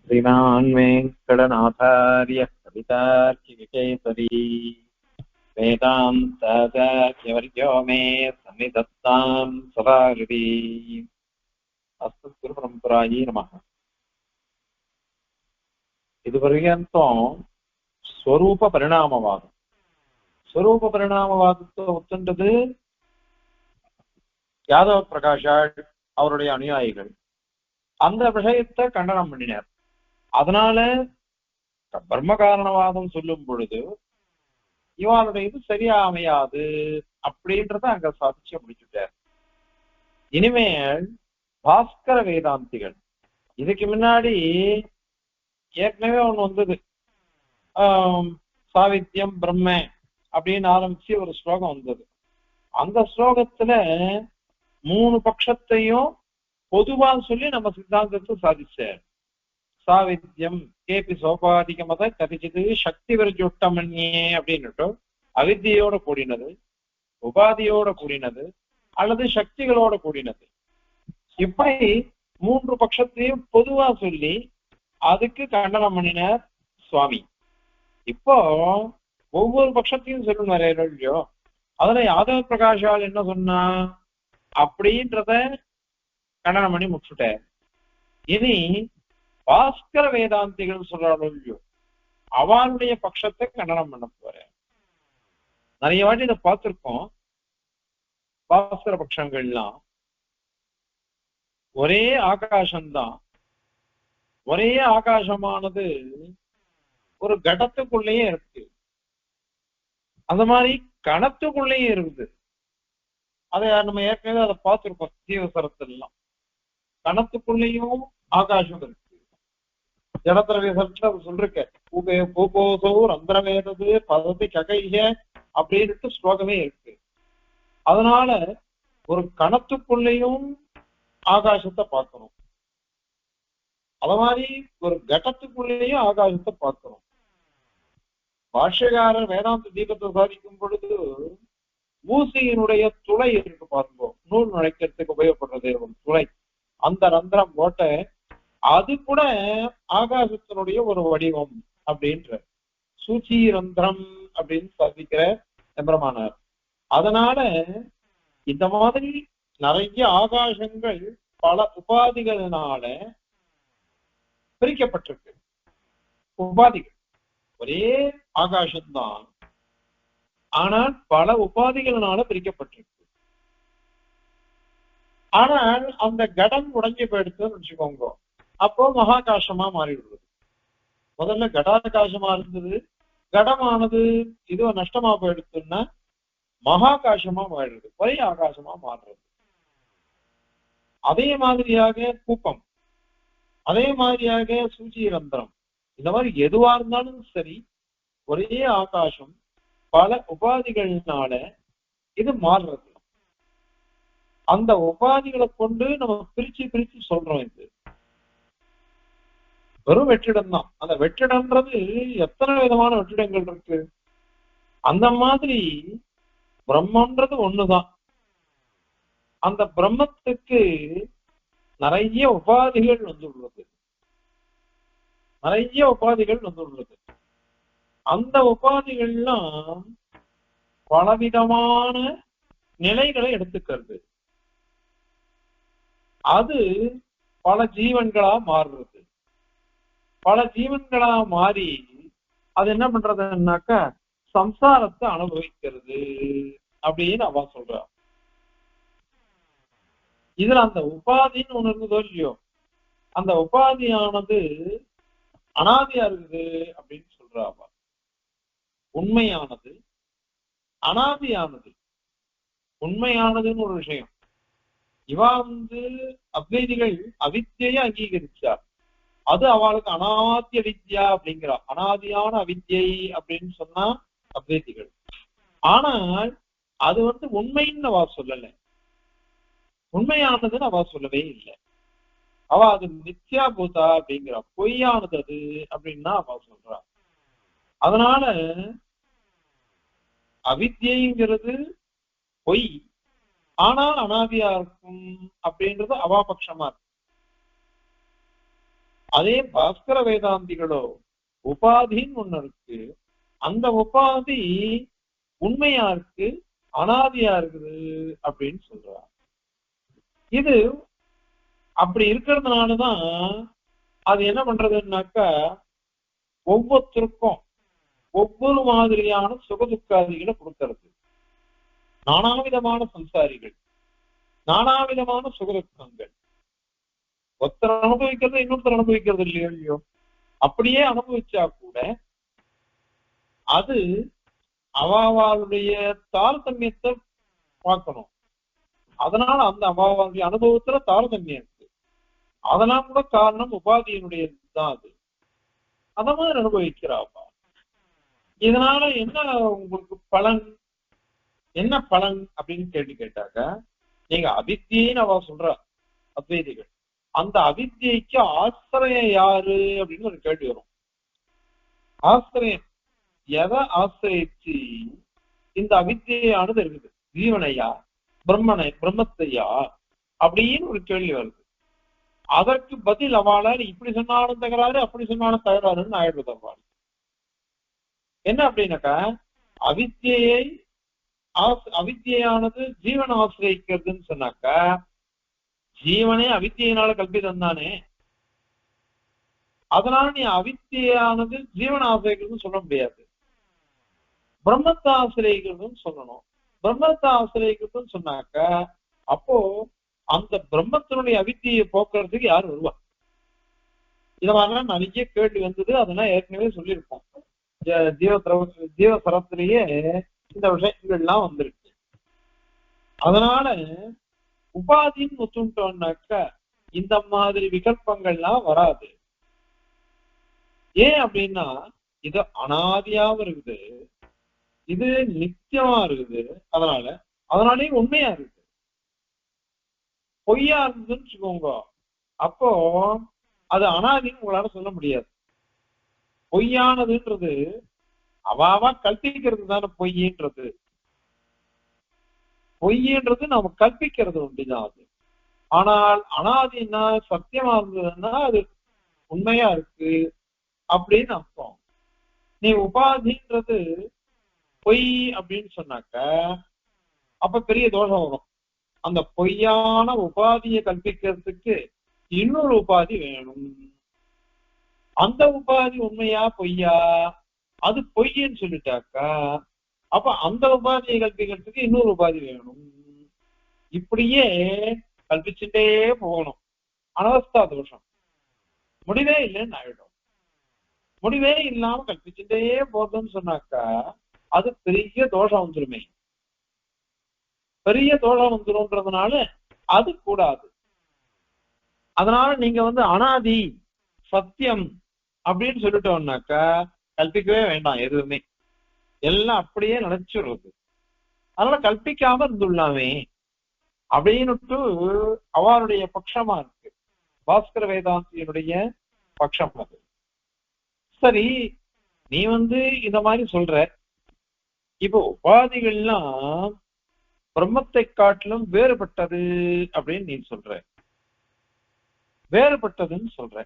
श्रीमान् वेङ्कटनाथार्यः कवितार्किकेसरी वेदान्ताचार्यवर्यो मे सन्निधत्तां सदा हृदि अस्मद्गुरुपरम्परायै नमः. இதுவரைக்கும் ஸ்வரூப பரிணாமவாதம் ஒத்துண்டது யாதவ பிரகாஷால் அவருடைய அனுயாயிகள் அந்த விஷயத்தை கண்டனம் பண்ணினார். அதனால பிரம்ம காரணவாதம் சொல்லும் பொழுது இவாளுடைய இது சரியா அமையாது அப்படின்றத அங்க சாதிச்சு முடிச்சுட்டார். இனிமேல் பாஸ்கர வேதாந்திகள் இதுக்கு முன்னாடி ஏற்கனவே ஒண்ணு வந்தது, சாவித்யம் பிரம்ம அப்படின்னு ஆரம்பிச்சு ஒரு ஸ்லோகம் வந்தது. அந்த ஸ்லோகத்துல 3 பட்சத்தையும் பொதுவா சொல்லி நம்ம சித்தாந்தத்தை சாதிச்சார். சாவித்யம் கேபி சோபாதிக மத கதிச்சிது சக்தி விரஜொட்டமன்யே அப்படின்னுட்டு அவித்தியோட கூடினது, உபாதியோட கூடினது அல்லது சக்திகளோட கூடினது, இப்படி 3 பட்சத்தையும் பொதுவா சொல்லி அதுக்கு கண்டனம் பண்ணினார் சுவாமி. இப்போ ஒவ்வொரு பட்சத்தையும் சொல்லணும் இல்லையோ, அதுல யாதவ பிரகாஷால் என்ன சொன்னா அப்படின்றத கண்டனம் பண்ணி முடிச்சுட்டார். இனி பாஸ்கர வேதாந்திகள் சொல்றாளோ இல்லையோ அவளுடைய பட்சத்தை கண்டனம் பண்ண போறேன். நிறைய வாட்டி இதை பார்த்திருக்கோம். பாஸ்கர பட்சங்கள்லாம் ஒரே ஆகாசம்தான், ஒரே ஆகாசமானது ஒரு கடத்துக்குள்ளேயே இருக்கு, அந்த மாதிரி கணத்துக்குள்ளேயே இருக்குது. அதை நம்ம ஏற்கனவே அதை பார்த்திருக்கோம். ஜீவசரத்தெல்லாம் கணத்துக்குள்ளேயும் ஆகாசம் இருக்கு. ஜடத்திரவேசத்துல சொல்லிருக்க பூபோசோர் அந்தரவேதது பதவி ககைக அப்படின்ட்டு ஸ்லோகமே இருக்கு. அதனால ஒரு கணத்துக்குள்ளேயும் ஆகாசத்தை பார்க்கணும், அத மாதிரி ஒரு கடத்துக்குள்ளேயும் ஆகாசத்தை பார்க்கணும். பாஷ்யக்காரர் வேதாந்த தீபத்தை சாதிக்கும் பொழுது ஊசியினுடைய துளை இருக்கு பார்ப்போம், நூல் நுழைக்கிறதுக்கு உபயோகப்படுறது ஒரு துளை, அந்த ரந்திரம் போட்ட அது கூட ஆகாசத்தினுடைய ஒரு வடிவம் அப்படின்ற சூச்சி ரந்திரம் அப்படின்னு சாதிக்கிற எம்பெருமானார். அதனால இந்த மாதிரி நிறைய ஆகாசங்கள் பல உபாதிகளினால பிரிக்கப்பட்டிருக்கு. உபாதிகள் ஒரே ஆகாசம்தான், ஆனால் பல உபாதிகளினால பிரிக்கப்பட்டிருக்கு. ஆனால் அந்த கடம் உடைஞ்சு போயிடுச்சுன்னு வச்சுக்கோங்க, அப்போ மகாகாசமா மாறிவிடுது. முதல்ல கடாகாசமா இருந்தது, கடமானது இது நஷ்டமா போயிடுச்சுன்னா மகாகாசமா மாறிடுது, ஒரே ஆகாசமா மாறுறது. அதே மாதிரியாக கூப்பம், அதே மாதிரியாக சூச்சி ரந்திரம், இந்த மாதிரி எதுவா இருந்தாலும் சரி ஒரே ஆகாசம் பல உபாதிகளினால இது மாறுறது. அந்த உபாதிகளை கொண்டு நம்ம பிரிச்சு சொல்றோம். இது வெறும் வெற்றிடம் தான். அந்த வெற்றிடம்ன்றது எத்தனை விதமான வெற்றிடங்கள் இருக்கு. அந்த மாதிரி பிரம்மன்றது ஒண்ணுதான். அந்த பிரம்மத்துக்கு நிறைய உபாதிகள் வந்துள்ளது, நிறைய உபாதிகள் வந்துள்ளது. அந்த உபாதிகள்லாம் பலவிதமான நிலைகளை எடுத்துக்கிறது. அது பல ஜீவன்களா மாறுறது. பல ஜீவன்களா மாறி அது என்ன பண்றதுன்னாக்கா சம்சாரத்தை அனுபவிக்கிறது அப்படின்னு அவ சொல்றா. இதுல அந்த உபாதின்னு ஒண்ணு இருந்ததோ இல்லையோ, அந்த உபாதியானது அனாதியா இருக்குது அப்படின்னு சொல்றா அவ. உண்மையானது அனாதியானது. உண்மையானதுன்னு ஒரு விஷயம் இவா அத்வைதிகள் அவித்தியை அங்கீகரிச்சார். அது அவளுக்கு அனாத்திய வித்யா அப்படிங்கிறா. அனாதியான அவித்யை அப்படின்னு சொன்னா அத்வைதிகள். ஆனால் அது உண்மைன்னு அவ சொல்லல, உண்மையானதுன்னு அவ சொல்லவே இல்லை. அவ அது நித்யா பூதா அப்படிங்கிறா, பொய்யானது அது அப்படின்னா அவ சொல்றா. அதனால அவித்யைங்கிறது பொய், ஆனால் அனாதியா இருக்கும் அப்படின்றது அவாபட்சமா இருக்கு. அதே பாஸ்கர வேதாந்திகளோ உபாதின்னு ஒண்ணு இருக்கு, அந்த உபாதி உண்மையா இருக்கு, அனாதியா இருக்குது அப்படின்னு சொல்றாங்க. இது அப்படி இருக்கிறதுனாலதான் அது என்ன பண்றதுன்னாக்கா ஒவ்வொருத்தருக்கும் ஒவ்வொரு மாதிரியான சுகதுக்காதிகளை கொடுக்கறது. நானாவிதமான சம்சாரிகள், நானாவிதமான சுகதுக்கங்கள். ஒருத்தர் அனுபவிக்கிறது இன்னொருத்தர் அனுபவிக்கிறது இல்லையோ, அப்படியே அனுபவிச்சா கூட அது அவாவாளுடைய தாரதமியத்தை பார்க்கணும். அதனால அந்த அவாவாளுடைய அனுபவத்துல தாரதமியம் இருக்கு. அதெல்லாம் கூட காரணம் உபாதியினுடைய தான். அது அத மாதிரி அனுபவிக்கிறாப்பா. இதனால என்ன உங்களுக்கு பலன், என்ன பலன் அப்படின்னு கேட்டாக்க, நீங்க அவித்தியன்னு அவ சொல்ற அத்வைதிகள், அந்த அவித்தியைக்கு ஆசிரியம் யாரு அப்படின்னு ஒரு கேள்வி வரும். ஆசிரியம் எதை ஆசிரியிச்சு இந்த அவித்தியானது இருக்குது? ஜீவனையா, பிரம்மத்தையா அப்படின்னு ஒரு கேள்வி வருது. அதற்கு பதில் அவளால் இப்படி சொன்னாலும் தகராறு, அப்படி சொன்னாலும் தகராறுன்னு ஆயிடுறது. அவள் என்ன அப்படின்னாக்கா, அவித்தியானது ஜீவனை ஆசிரியக்கிறதுன்னு சொன்னாக்கா, ஜீவனே அவித்தியினால கல்பிதம் தானே. அதனால நீ அவித்தியானது ஜீவன ஆசிரியக்கிறதுன்னு சொல்ல முடியாது, பிரம்மத்தை ஆசிரியக்கிறதுன்னு சொல்லணும். பிரம்மத்தை ஆசிரியக்கிறதுன்னு சொன்னாக்க அப்போ அந்த பிரம்மத்தினுடைய அவித்தியை போக்குறதுக்கு யார் வருவா? இத மாதிரிலாம் நிறைய கேள்வி வந்தது. அதெல்லாம் ஏற்கனவே சொல்லியிருப்போம். ஜீவசரத்திலேயே இந்த விஷயங்கள்லாம் வந்திருக்கு. அதனால உபாதின்னு ஒத்துட்டோம்னாக்க இந்த மாதிரி விகல்பங்கள்லாம் வராது. ஏன் அப்படின்னா இது அனாதியாவும் இருக்குது, இது நித்தியமா இருக்குது. அதனாலே உண்மையா இருக்கு. பொய்யா இருந்ததுன்னு வச்சுக்கோங்க, அப்போ அது அனாதின்னு உங்களால சொல்ல முடியாது. பொய்யானதுன்றது அவாவா கல்பிக்கிறது தானே பொய்ன்றது. பொய்ன்றது நாம கல்பிக்கிறது ஒன்றுதான் அது. ஆனால் அனாதின்னா சத்தியமா இருந்ததுன்னா அது உண்மையா இருக்கு அப்படின்னு அர்த்தம். நீ உபாதின்றது பொய் அப்படின்னு சொன்னாக்க அப்ப பெரிய தோஷம் வரும். அந்த பொய்யான உபாதியை கல்பிக்கிறதுக்கு இன்னொரு உபாதி வேணும். அந்த உபாதி உண்மையா பொய்யா, அது பொய்ன்னு சொல்லிட்டாக்கா அப்ப அந்த உபாதியை கல்பிக்கிறதுக்கு இன்னொரு உபாதி வேணும். இப்படியே கல்பிச்சுட்டே போகணும். அனவஸ்தா தோஷம் முடிவே இல்லைன்னு ஆயிடும். முடிவே இல்லாம கல்பிச்சுட்டே போறதுன்னு சொன்னாக்கா அது பெரிய தோஷம் வந்துருமே. பெரிய தோஷம் வந்துரும்ன்றதுனால அது கூடாது. அதனால நீங்க அனாதி சத்தியம் அப்படின்னு சொல்லிட்டோம்னாக்கா கல்பிக்கவே வேண்டாம். எதுவுமே எல்லாம் அப்படியே நினைச்சுடுறது. அதனால கல்பிக்காம இருந்துள்ளாமே அப்படின்னுட்டு அவருடைய பட்சமா இருக்கு. பாஸ்கர வேதாந்தியினுடைய பட்சம் அது. சரி, நீ இந்த மாதிரி சொல்ற. இப்போ உபாதிகள்லாம் பிரம்மத்தை காட்டிலும் வேறுபட்டது அப்படின்னு நீ சொல்ற, வேறுபட்டதுன்னு சொல்ற.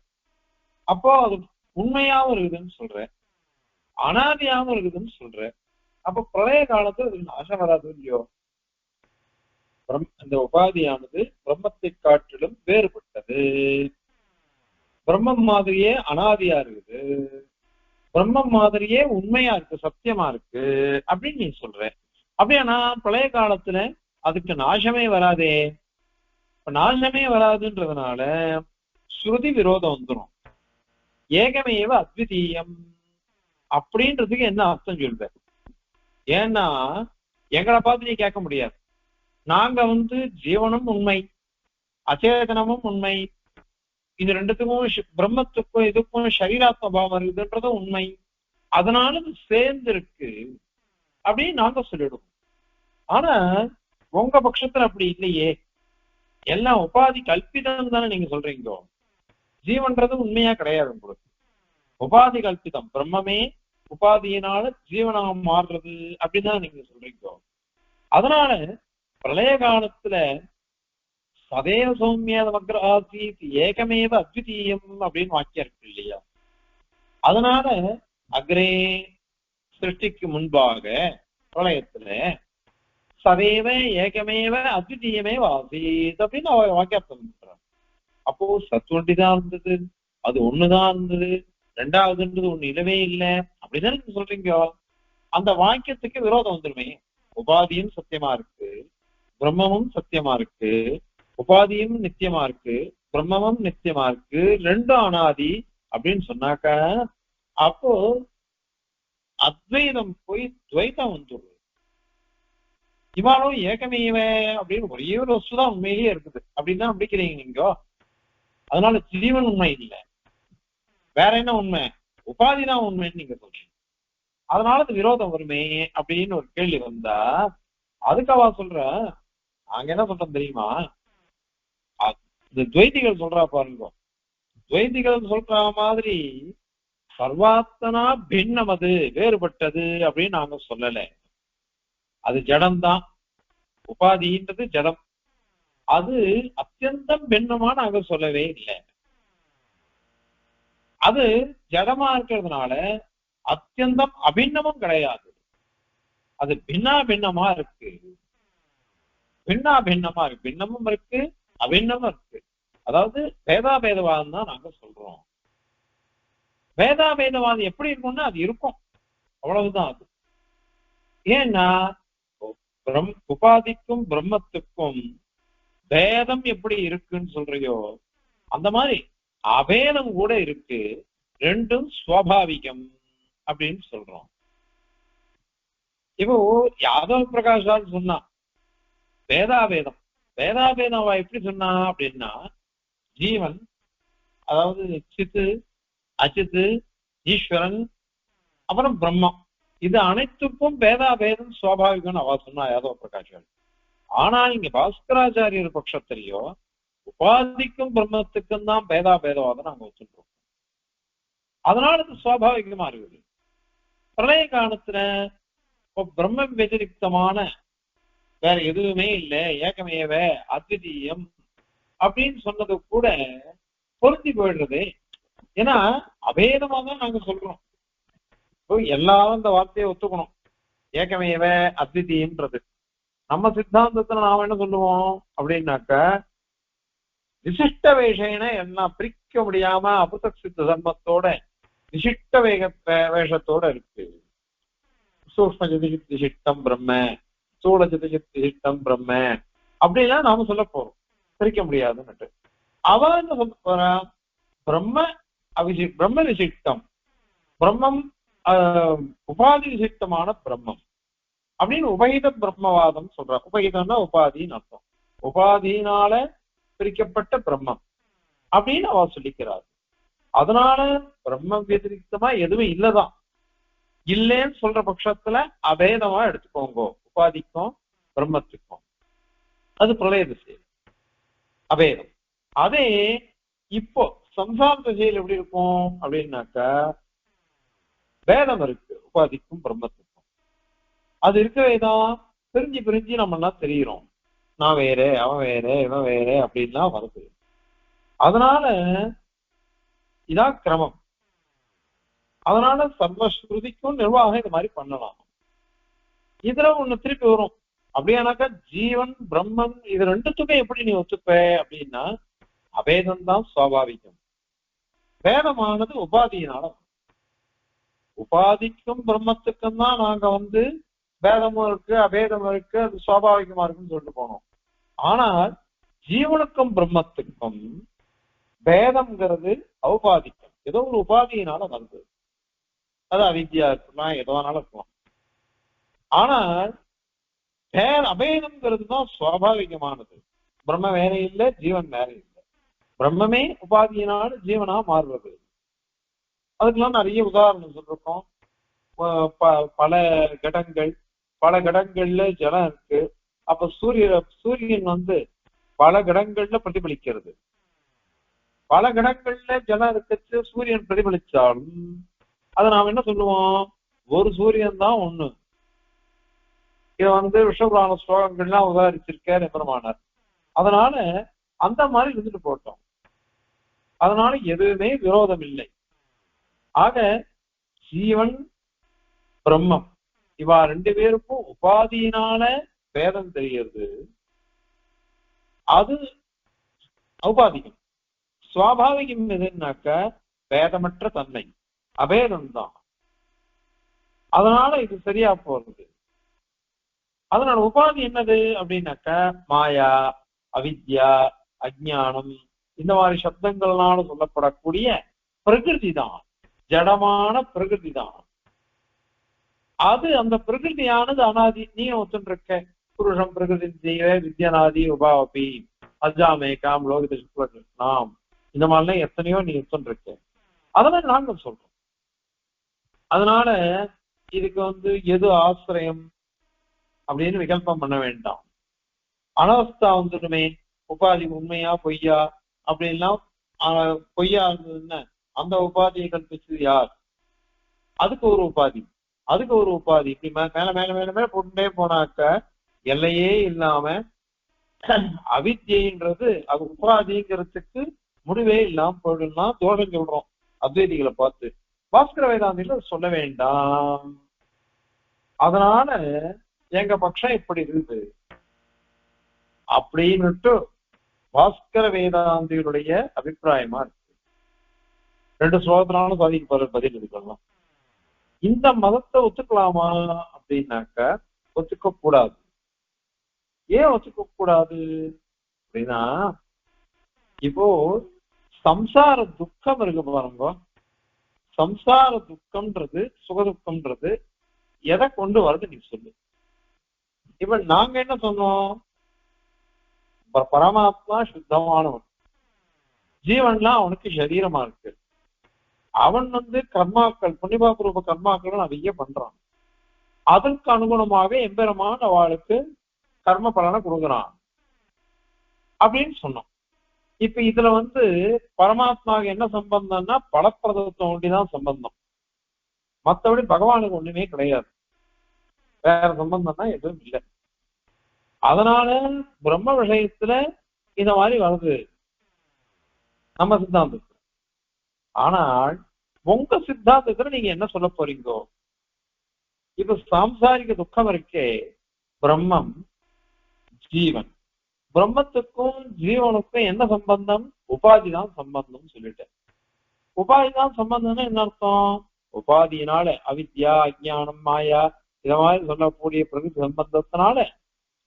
அப்போ அது உண்மையாவும் இருக்குதுன்னு சொல்ற, அனாதியாவும் இருக்குதுன்னு சொல்ற. அப்ப பிரளய காலத்துல அதுக்கு நாசம் வராது இல்லையோ? இந்த உபாதியானது பிரம்மத்தை காட்டிலும் வேறுபட்டது, பிரம்மம் மாதிரியே அனாதியா இருக்குது, பிரம்மம் மாதிரியே உண்மையா இருக்கு, சத்தியமா இருக்கு அப்படின்னு நீ சொல்ற. அப்படியானா பிரளய காலத்துல அதுக்கு நாசமே வராதே. இப்ப நாசமே வராதுன்றதுனால ஸ்ருதி விரோதம் வந்துடும். ஏகமேவ அத்விதீயம் அப்படின்றதுக்கு என்ன அர்த்தம் சொல்ற? ஏன்னா எங்களை பார்த்து நீ கேட்க முடியாது. நாங்க ஜீவனும் உண்மை, அச்சேதனமும் உண்மை, இது ரெண்டுத்துக்கும் பிரம்மத்துக்கும் இதுக்கும் சரீராத்ம பாவம் இருக்குதுன்றதும் உண்மை, அதனால இது சேர்ந்து இருக்கு அப்படின்னு நாங்க சொல்லிடுவோம். ஆனா உங்க பட்சத்துல அப்படி இல்லையே. எல்லாம் உபாதி கல்பிதம் தானே நீங்க சொல்றீங்க. ஜீவன்றது உண்மையா கிடையாது உங்களுக்கு. உபாதி கல்பிதம். பிரம்மமே உபாதியினால ஜீவனா மாறுறது அப்படின்னு தான் நீங்க சொல்றீங்க. அதனால பிரளய காலத்துல சதேவ சௌமியமக்ர ஆசீத் ஏகமேவ அத்விதீயம் அப்படின்னு வாக்கியம் இருக்கு இல்லையா? அதனால அக்ரே சிருஷ்டிக்கு முன்பாக பிரளயத்துல சதேவ ஏகமேவ அத்விதீயமே ஆசீத் அப்படின்னு வாக்கியார்த்தம் பண்றாங்க. அப்போ சத்துவண்டிதான் இருந்தது, அது ஒண்ணுதான் இருந்தது, ரெண்டாவதுன்றது ஒண்ணு இல்லவே இல்லை அப்படிதான் நீங்க சொல்றீங்க. அந்த வாக்கியத்துக்கு விரோதம் வந்துருமே. உபாதியும் சத்தியமா இருக்கு, பிரம்மமும் சத்தியமா இருக்கு, உபாதியும் நித்தியமா இருக்கு, பிரம்மமும் நித்தியமா இருக்கு, ரெண்டும் அனாதி அப்படின்னு சொன்னாக்க அப்போ அத்வைதம் போய் துவைதம் வந்துடுது. இவாலும் ஏகமேவ அப்படின்னு ஒரே ஒரு வஸ்து தான் உண்மையிலேயே இருக்குது அப்படின்னு தான் நம்பிக்கிறீங்க நீங்க. அதனால ஜீவன் உண்மை இல்லை, வேற என்ன உண்மை? உபாதி தான் உண்மைன்னு நீங்க சொல்றீங்க. அதனால அது விரோதம் வருமே அப்படின்னு ஒரு கேள்வி வந்தா அதுக்காவா சொல்ற? நாங்க என்ன சொல்றோம் தெரியுமா? இந்த துவைதிகள் சொல்றா பாருங்க, துவைதிகள் சொல்ற மாதிரி சர்வாத்மனா பின்னம், அது வேறுபட்டது அப்படின்னு நாங்க சொல்லல. அது ஜடம்தான், உபாதின்றது ஜடம், அது அத்தியந்தம் பின்னமா நாங்க சொல்லவே இல்லை. அது ஜடமா இருக்கிறதுனால அத்தியந்தம் அபிண்ணமும் கிடையாது, அது பின்னா பின்னமா இருக்கு. பின்னா பின்னமா இருக்கு, பின்னமும் இருக்கு அபிண்ணமும் இருக்கு. அதாவது பேதாபேதவாதம் தான் நாங்க சொல்றோம். பேதாபேதவாதம் எப்படி இருக்கும்னா அது இருக்கும், அவ்வளவுதான். அது ஏன்னா உபாதிக்கும் பிரம்மத்துக்கும் பேதம் எப்படி இருக்குன்னு சொல்றியோ அந்த மாதிரி அபேதம் கூட இருக்கு, ரெண்டும் சுவாபாவிகம் அப்படின்னு சொல்றோம். இப்போ யாதவ பிரகாஷால் சொன்னா வேதாபேதம், வேதாபேதம் எப்படி சொன்னா அப்படின்னா ஜீவன், அதாவது சித்து அச்சித்து ஈஸ்வரன் அப்புறம் பிரம்மம், இது அனைத்துக்கும் பேதாபேதம் சுவாபாவிகம் அவ சொன்னா யாதவ பிரகாஷால். ஆனா இங்க பாஸ்கராச்சாரியர் பட்சத்திலேயோ உபாதிக்கும் பிரம்மத்துக்கும் தான் பேதாபேதவாதம் நாங்க வச்சுருக்கோம். அதனால இது சுவாபாவிகமா இருக்குது. பிரளய காலத்துல பிரம்ம வெதிரிக்தமான வேற எதுவுமே இல்லை, ஏகமேவ அத்விதீயம் அப்படின்னு சொன்னது கூட பொருந்தி போயிடுறது. ஏன்னா அபேதமா தான் நாங்க சொல்றோம். எல்லாரும் இந்த வார்த்தையை ஒத்துக்கணும், ஏகமேவ அத்விதீயம்ன்றது. நம்ம சித்தாந்தத்துல நாம என்ன சொல்லுவோம் அப்படின்னாக்க விசிஷ்ட வேஷேன எல்லாம் பிரிக்க முடியாம அபுத சித்த தர்மத்தோட விசிஷ்ட வேஷத்தோட இருக்கு. சூக்ஷ்ம ஜதிஜித் விசிஷ்டம் பிரம்ம, சூழ ஜதிஜித் விசிஷ்டம் பிரம்ம அப்படிலாம் நாம சொல்ல போறோம், பிரிக்க முடியாதுன்னுட்டு. அவ என்ன சொல்ல போறா? பிரம்ம பிரம்ம விசிஷ்டம், பிரம்மம் உபாதி விசிஷ்டமான பிரம்மம் அப்படின்னு உபகித பிரம்மவாதம் சொல்ற. உபகிதம்னா உபாதின்னு அர்த்தம், உபாதியினால பிரிக்கப்பட்ட பிரம்மம் அப்படின்னு அவ சொல்லிக்கிறார். அதனால பிரம்ம வியதிரிக்தமா எதுவும் இல்லதான், இல்லைன்னு சொல்ற பட்சத்துல அபேதமா எடுத்துக்கோங்க உபாதிக்கும் பிரம்மத்துக்கும். அது பிரளய திசை அபேதம். அதே இப்போ சம்சார திசையில் எப்படி இருக்கும் அப்படின்னாக்கா பேதம் இருக்கு உபாதிக்கும் பிரம்மத்துக்கும். அது இருக்கவேதான் பிரிஞ்சு பிரிஞ்சு நம்ம எல்லாம் தெரிகிறோம், நான் வேற அவன் வேற இவன் வேற அப்படின்லாம் வருது. அதனால இதான் கிரமம். அதனால சர்வஸ்ருதிக்கும் நிர்வாகம் இது மாதிரி பண்ணலாம். இதுல ஒண்ணு திருப்பி வரும், அப்படியானாக்கா ஜீவன் பிரம்மன் இது ரெண்டுத்துக்கும் எப்படி நீ ஒத்துப்ப அப்படின்னா அபேதம் தான் சுவாபாவிகம், பேதமானது உபாதியினால. உபாதிக்கும் பிரம்மத்துக்கும் தான் நாங்க பேதமும் இருக்கு அபேதமும் இருக்கு, அது சுவாபாவிகமா இருக்குன்னு சொல்லிட்டு போனோம். ஆனால் ஜீவனுக்கும் பிரம்மத்துக்கும் பேதம்ங்கிறது ஔபாதிக்கம், ஏதோ ஒரு உபாதியினால வருது. அது அவித்யா இருக்கலாம், எதுவானாலும் இருக்கலாம். ஆனால் அபேதம்ங்கிறது தான் சுவாபாவிகமானது. பிரம்ம வேற இல்லை, ஜீவன் வேற இல்லை, பிரம்மமே உபாதியினால ஜீவனா மாறுறது. அதுக்கெல்லாம் நிறைய உதாரணம் சொல்லிருக்கோம். பல கடங்கள்ல ஜலம் இருக்கு. அப்ப சூரியன் பல கடங்கள்ல பிரதிபலிக்கிறது. பல கடங்கள்ல ஜலம் இருக்கிறது சூரியன் பிரதிபலிச்சாலும் அதை நாம் என்ன சொல்லுவோம், ஒரு சூரியன் தான் ஒண்ணு. இதை விஷபுராண ஸ்லோகங்கள்லாம் உதாரிச்சிருக்கார் எம்பெருமானார். அதனால அந்த மாதிரி இருந்துட்டு போட்டோம். அதனால எதுவுமே விரோதம் இல்லை. ஆக ஜீவன் பிரம்மம் இவா ரெண்டு பேருக்கும் உபாதியினால பேதம் தெரிகிறது. அது உபாதிகம். சுவாபாவிகம் எதுனாக்க பேதமற்ற தன்மை, அபேதம்தான். அதனால இது சரியா போறது. அதனால உபாதி என்னது அப்படின்னாக்க மாயா, அவித்யா, அஜ்ஞானம், இந்த மாதிரி சப்தங்கள்னால சொல்லப்படக்கூடிய பிரகிருதி தான், ஜடமான பிரகிருதி தான். அது அந்த பிரகிருதியானது அனாதி. நீ ஒத்துருக்க புருஷம் பிரகிருதி ஜீவ வித்யானாதி உபாவபி அஜாமேகாம் லோகித சுக்லாம், இந்த மாதிரிலாம் எத்தனையோ நீ ஒத்துருக்க. அதெல்லாம் நாங்கள் சொல்றோம். அதனால இதுக்கு எது ஆசிரியம் அப்படின்னு விகல்பம் பண்ண வேண்டாம். அனவஸ்தா வந்துடுமே, உபாதி உண்மையா பொய்யா அப்படின்லாம் பொய்யா இருந்ததுன்னா அந்த உபாதியை கல்பிச்சது யார்? அதுக்கு ஒரு உபாதி, அதுக்கு ஒரு உபாதி, இப்படி மேல மேல மேல மேல போட்டுட்டே போனாக்க எல்லையே இல்லாம அவித்யன்றது அது உபாதிங்கிறதுக்கு முடிவே இல்லாம போயிடலாம். தோஷம் சொல்றோம் அத்வைதிகளை பார்த்து. பாஸ்கர வேதாந்தில சொல்ல வேண்டாம். அதனால எங்க பட்சம் இப்படி இருக்குது அப்படின்னுட்டு பாஸ்கர வேதாந்திகளுடைய அபிப்பிராயமா இருக்கு. 2 ஸ்லோகத்தினாலும் சாதிக்க பதில் இருக்கலாம். இந்த மதத்தை ஒத்துக்கலாமா அப்படின்னாக்க ஒத்துக்க கூடாது. ஏன் ஒத்துக்க கூடாது அப்படின்னா, இப்போ சம்சார துக்கம் இருக்கு பாருங்க. சம்சார துக்கம்ன்றது சுகதுக்கம்ன்றது எதை கொண்டு வருது நீ சொல்லு. இப்ப நாங்க என்ன சொன்னோம்? பரமாத்மா சுத்தமானவன், ஜீவன்லாம் அவனுக்கு சரீரமா இருக்கு. அவன் கர்மாக்கள், புண்ணியபாபூர்வ கர்மாக்கள் நிறைய பண்றான். அதற்கு அனுகுணமாக எம்பெருமான அவளுக்கு கர்ம பலனை கொடுக்குறான் அப்படின்னு சொன்னோம். இப்ப இதுல பரமாத்மாவுக்கு என்ன சம்பந்தம்னா பலப்பிரதத்தை ஒண்டிதான் சம்பந்தம், மற்றபடி பகவானுக்கு ஒண்ணுமே கிடையாது. வேற சம்பந்தம்னா எதுவும் இல்லை. அதனால பிரம்ம விஷயத்துல இந்த மாதிரி வருது நம்ம சித்தாந்தத்துல. ஆனால் உங்க சித்தாந்தத்துல நீங்க என்ன சொல்ல போறீங்கோ? இப்ப சாம்சாரிக துக்கம் இருக்கே, பிரம்மம் ஜீவன், பிரம்மத்துக்கும் ஜீவனுக்கும் என்ன சம்பந்தம்? உபாதிதான் சம்பந்தம் சொல்லிட்டேன். உபாதிதான் சம்பந்தம்னா என்ன அர்த்தம்? உபாதியினால அவித்யா, அஜ்ஞானம், மாயா இத மாதிரி சொல்லக்கூடிய பிரகிருதி சம்பந்தத்தினால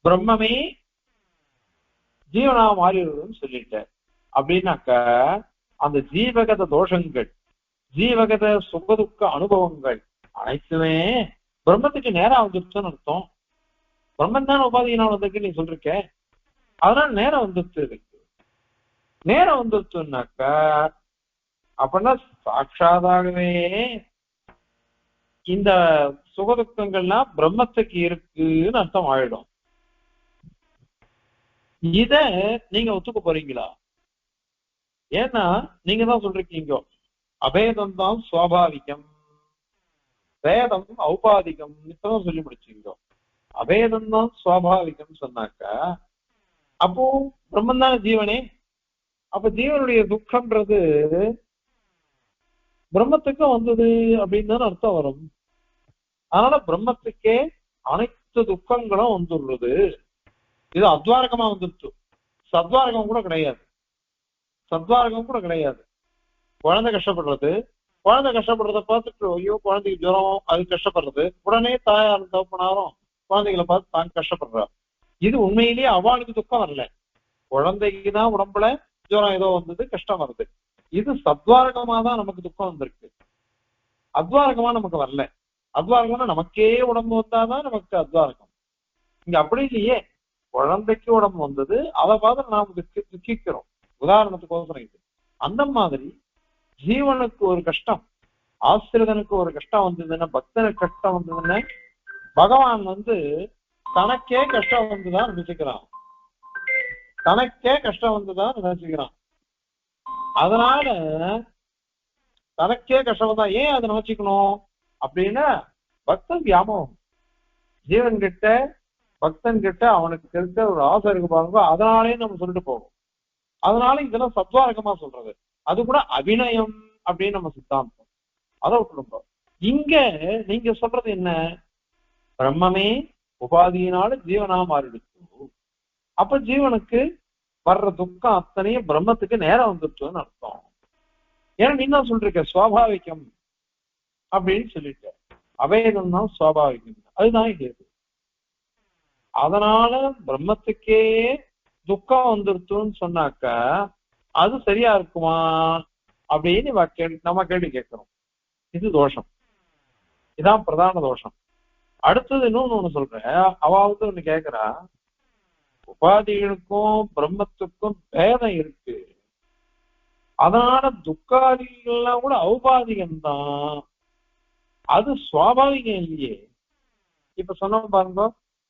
பிரம்மமே ஜீவனா மாறிடுறதுன்னு சொல்லிட்டேன். அப்படின்னாக்க அந்த ஜீவகத தோஷங்கள், ஜீவகத சுகதுக்க அனுபவங்கள் அனைத்துமே பிரம்மத்துக்கு நேரம் வந்துருச்சுன்னு அர்த்தம். பிரம்மன் தான் உபாதியினால் வந்திருக்கு நீ சொல்லிருக்க. அதனால நேரம் வந்துருச்சு இருக்கு. நேரம் வந்துருச்சுன்னாக்க அப்படின்னா சாட்சாதாகவே இந்த சுகதுக்கங்கள்லாம் பிரம்மத்துக்கு இருக்குன்னு அர்த்தம் ஆயிடும். இத நீங்க ஒத்துக்க போறீங்களா? ஏன்னா நீங்க தான் சொல்றீங்க அபேதம் தான் சுவாபாவிகம், வேதம் ஔபாதிகம் இப்பதான் சொல்லி முடிச்சீங்க. அபேதம் தான் சுவாபாவிகம் சொன்னாக்க அப்போ பிரம்மன் தானே ஜீவனே. அப்ப ஜீவனுடைய துக்கம்ன்றது பிரம்மத்துக்கும் வந்தது அப்படின்னு தானே அர்த்தம் வரும். அதனால பிரம்மத்துக்கே அனைத்து துக்கங்களும் வந்துடுறது. இது அத்வாரகமா வந்துருச்சு, சத்வாரகம் கூட கிடையாது. சத்வாரகம் கூட கிடையாது. குழந்தை கஷ்டப்படுறது, குழந்தை கஷ்டப்படுறத பார்த்துட்டு ஐயோ குழந்தைக்கு ஜுரம், அது கஷ்டப்படுறது, உடனே தாயார் தகப்பனாரும் குழந்தைகளை பார்த்து தான் கஷ்டப்படுறா. இது உண்மையிலேயே அவளுக்கு துக்கம் வரல, குழந்தைக்குதான் உடம்புல ஜுரம் ஏதோ வந்தது, கஷ்டம் வருது. இது சத்வாரகமா தான் நமக்கு துக்கம் வந்திருக்கு, அத்வாரகமா நமக்கு வரல. அத்வாரகம்னா நமக்கே உடம்பு வந்தாதான் நமக்கு அத்வாரகம். இங்க அப்படி இல்லையே, குழந்தைக்கு உடம்பு வந்தது, அதை பார்த்து நாம் துக்கிக்கிறோம். உதாரணத்துக்கு இது. அந்த மாதிரி ஜீவனுக்கு ஒரு கஷ்டம், ஆசிரியனுக்கு ஒரு கஷ்டம் வந்ததுன்னா, பக்தனுக்கு கஷ்டம் வந்ததுன்னா பகவான் தனக்கே கஷ்டம் வந்துதான் நினைச்சுக்கிறான், தனக்கே கஷ்டம் வந்துதான் நினைச்சுக்கிறான். அதனால தனக்கே கஷ்டம் வந்தா ஏன் அதை நினைச்சுக்கணும் அப்படின்னா பக்தன் வியாமோகம். ஜீவன் கிட்ட பக்தன் கிட்ட அவனுக்கு இருக்க ஒரு ஆசை இருக்கு பாருங்க, அதனாலே நம்ம சொல்லிட்டு போவோம். அதனால இதெல்லாம் சத்வாரகமா சொல்றது. அது கூட அபிநயம் அப்படின்னு நம்ம சித்தாந்தம். அதை விட்டுருங்க. இங்க நீங்க சொல்றது என்ன? பிரம்மமே உபாதியினால ஜீவனா மாறிடுச்சு. அப்ப ஜீவனுக்கு வர்ற துக்கம் அத்தனையும் பிரம்மத்துக்கு நேரம் வந்துருச்சுன்னு அர்த்தம். ஏன்னா நீ தான் சொல்லிருக்க சுவாபாவிகம் அப்படின்னு சொல்லிட்ட. அபேதம் தான் சுவாபாவிகம். அதுதான் இது. அதனால பிரம்மத்துக்கே துக்கம் வந்துருச்சுன்னு சொன்னாக்க அது சரியா இருக்குமா அப்படின்னு நம்ம கேள்வி கேட்கிறோம். இது தோஷம். இதான் பிரதான தோஷம். அடுத்தது இன்னொன்னு ஒண்ணு சொல்றேன். அவ வந்து ஒண்ணு கேக்குறா, உபாதிகளுக்கும் பிரம்மத்துக்கும் பேதம் இருக்கு, அதனால துக்காதிகள்லாம் கூட ஔபாதிகம்தான், அது சுவாபாவிகம் இல்லையே. இப்ப சொன்ன பாருங்க,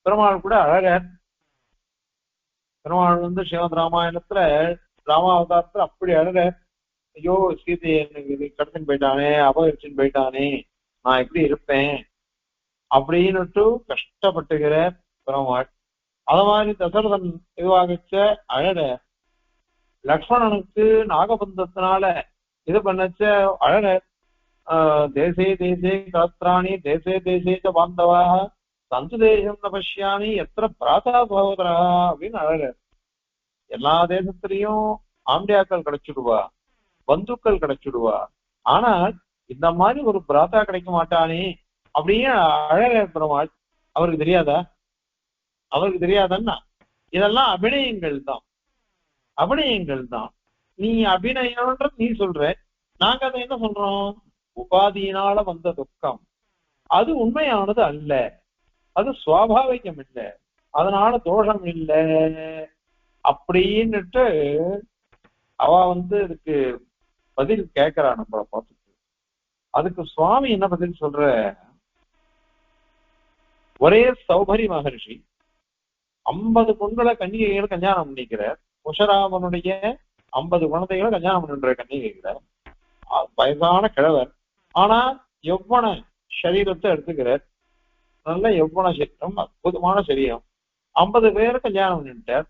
பெருமாள் கூட அழகர். பெருமாள் வந்து ஸ்ரீமத் ராமாயணத்துல ராமாவதாரத்துல அப்படி அழகர். ஐயோ சீதையை எனக்கு கடத்தின்னு போயிட்டானே, அபகரிச்சுன்னு போயிட்டானே, நான் எப்படி இருப்பேன் அப்படின்னுட்டு கஷ்டப்பட்டுகிற பெருமாள். அத மாதிரி தசரதன் இதுவாகிச்ச அழற, லக்ஷ்மணனுக்கு நாகபந்தத்தினால இது பண்ணச்ச அழற. தேசே தேசே கலத்ராணி தேசே தேசே பாந்தவா சந்து தேசம் நபஷ்யாமி எத்தனை பிராதா சகோதரா அப்படின்னு அழற. எல்லா தேசத்திலையும் ஆம்பியாக்கள் கிடைச்சிடுவா, பந்துக்கள் கிடைச்சிடுவா, ஆனால் இந்த மாதிரி ஒரு பிராத்தா கிடைக்க மாட்டானே அப்படின்னு அழற பெருமாள். அவருக்கு தெரியாதா? அவருக்கு தெரியாதன்னா இதெல்லாம் அபிநயங்கள் தான், அபிநயங்கள் தான். நீ அபிநயம்ன்ற நீ சொல்ற, நாங்க அதை என்ன சொல்றோம்? உபாதியினால வந்த துக்கம் அது உண்மையானது அல்ல, அது சுவாபாவிகம் இல்லை, அதனால தோஷம் இல்லை அப்படின்னுட்டு அவ வந்து இதுக்கு பதில் கேட்கிறா நம்மளை பார்த்துட்டு. அதுக்கு சுவாமி என்ன பதில் சொல்ற? ஒரே சௌபரி மகர்ஷி 50 பொண்களை கன்னிகைகளை கல்யாணம் பண்ணிக்கிறார். உஷராமனுடைய 50 குழந்தைகளை கல்யாணம் பண்ணுற கன்னிகைகிறார். வயசான கிழவர், ஆனா எவ்வன சரீரத்தை எடுத்துக்கிறார். நல்ல எவ்வன சரீரம், அற்புதமான சரீரம். 50 பேரை கல்யாணம் பண்ணிட்டார்.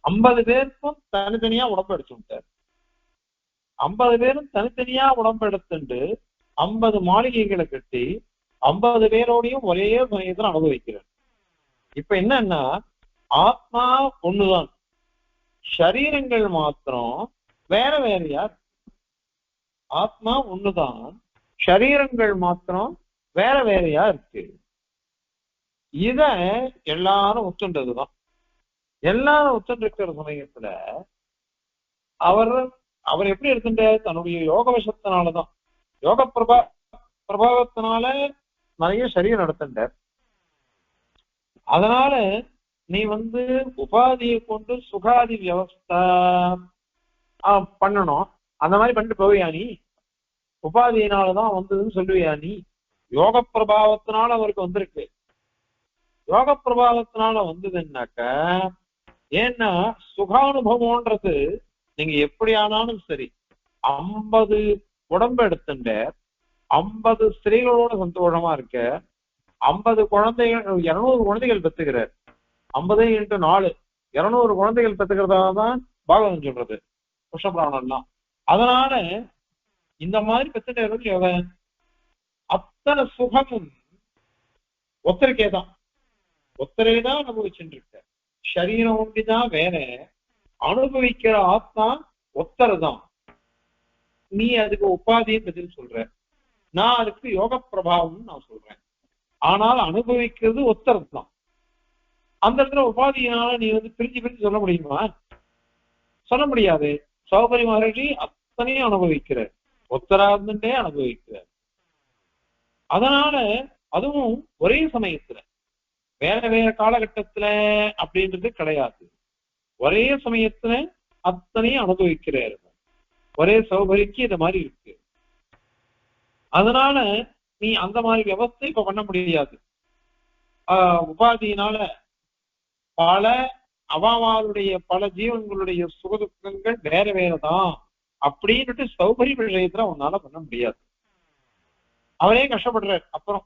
50 பேருக்கும் தனித்தனியா உடம்பு எடுத்து விட்டார். 50 பேரும் தனித்தனியா உடம்பு எடுத்துட்டு 50 மாளிகைகளை கட்டி 50 பேரோடையும் ஒரே சமயத்துல அனுபவிக்கிறார். இப்ப என்னன்னா, ஆத்மா ஒண்ணுதான், சரீரங்கள் மாத்திரம் வேற வேறையா. ஆத்மா ஒண்ணுதான், சரீரங்கள் மாத்திரம் வேற வேறையா இருக்கு. இத எல்லாரும் ஒத்துன்றதுதான். எல்லாரும் ஒத்துண்டிருக்கிற சமயத்துல அவர் எப்படி எடுத்துட்டாரு? தன்னுடைய யோக வசத்தினாலதான், யோக பிரபாவத்தினால நிறைய சரீரம் நடத்துட்டார். அதனால நீ வந்து உபாதியை கொண்டு சுகாதி வியவஸ்தா பண்ணணும், அந்த மாதிரி பண்ணிட்டு போவியா நீ? உபாதியினாலதான் வந்ததுன்னு சொல்லுவியா நீ? யோக பிரபாவத்தினால அவருக்கு வந்திருக்கு. யோக பிரபாவத்தினால வந்ததுன்னாக்க, ஏன்னா சுகானுபவம்ன்றது நீங்க எப்படி ஆனாலும் சரி, 50 உடம்பு எடுத்துட்ட 50 ஸ்திரீகளோட சந்தோஷமா இருக்க, 50 குழந்தைகள் 200 குழந்தைகள் பெற்றுக்கிறார். 50 × 4 200 குழந்தைகள் பெற்றுக்கிறதான் பாகவதம் சொல்றது, புஷ்பபிராணம்லாம். அதனால இந்த மாதிரி பெற்றுக்கிறது எவன்? அத்தனை சுகமும் ஒத்தருக்கேதான், ஒத்தரைதான் அனுபவிச்சுட்டு இருக்க. சரீரம் ஒன்றிதான் வேற, அனுபவிக்கிற ஆத்மா ஒத்தர் தான். நீ அதுக்கு உபாதின்னு பதில் சொல்ற, நான் அதுக்கு யோக பிரபாவம்னு நான் சொல்றேன். ஆனால் அனுபவிக்கிறது ஒத்தர் தான். அந்த இடத்துல உபாதியினால நீ வந்து பிரிஞ்சு பிரிஞ்சு சொல்ல முடியுமா? சொல்ல முடியாது. சௌபரி மகர்ஷி அத்தனையும் அனுபவிக்கிற, ஒத்தரா இருந்துட்டே அனுபவிக்கிற. அதனால அதுவும் ஒரே சமயத்துல, வேற வேற காலகட்டத்துல அப்படின்றது கிடையாது. ஒரே சமயத்துல அத்தனையும் அனுபவிக்கிறாரு. ஒரே சௌபரிக்கு இந்த மாதிரி இருக்கு. அதனால நீ அந்த மாதிரி வியவஸ்தை இப்ப பண்ண முடியாது. உபாதியினால பல அவாவாளுடைய பல ஜீவன்களுடைய சுகதுக்கங்கள் வேற வேறதான் அப்படின்னுட்டு சௌபரி விஷயத்துல உன்னால பண்ண முடியாது. அவரே கஷ்டப்படுறார். அப்புறம்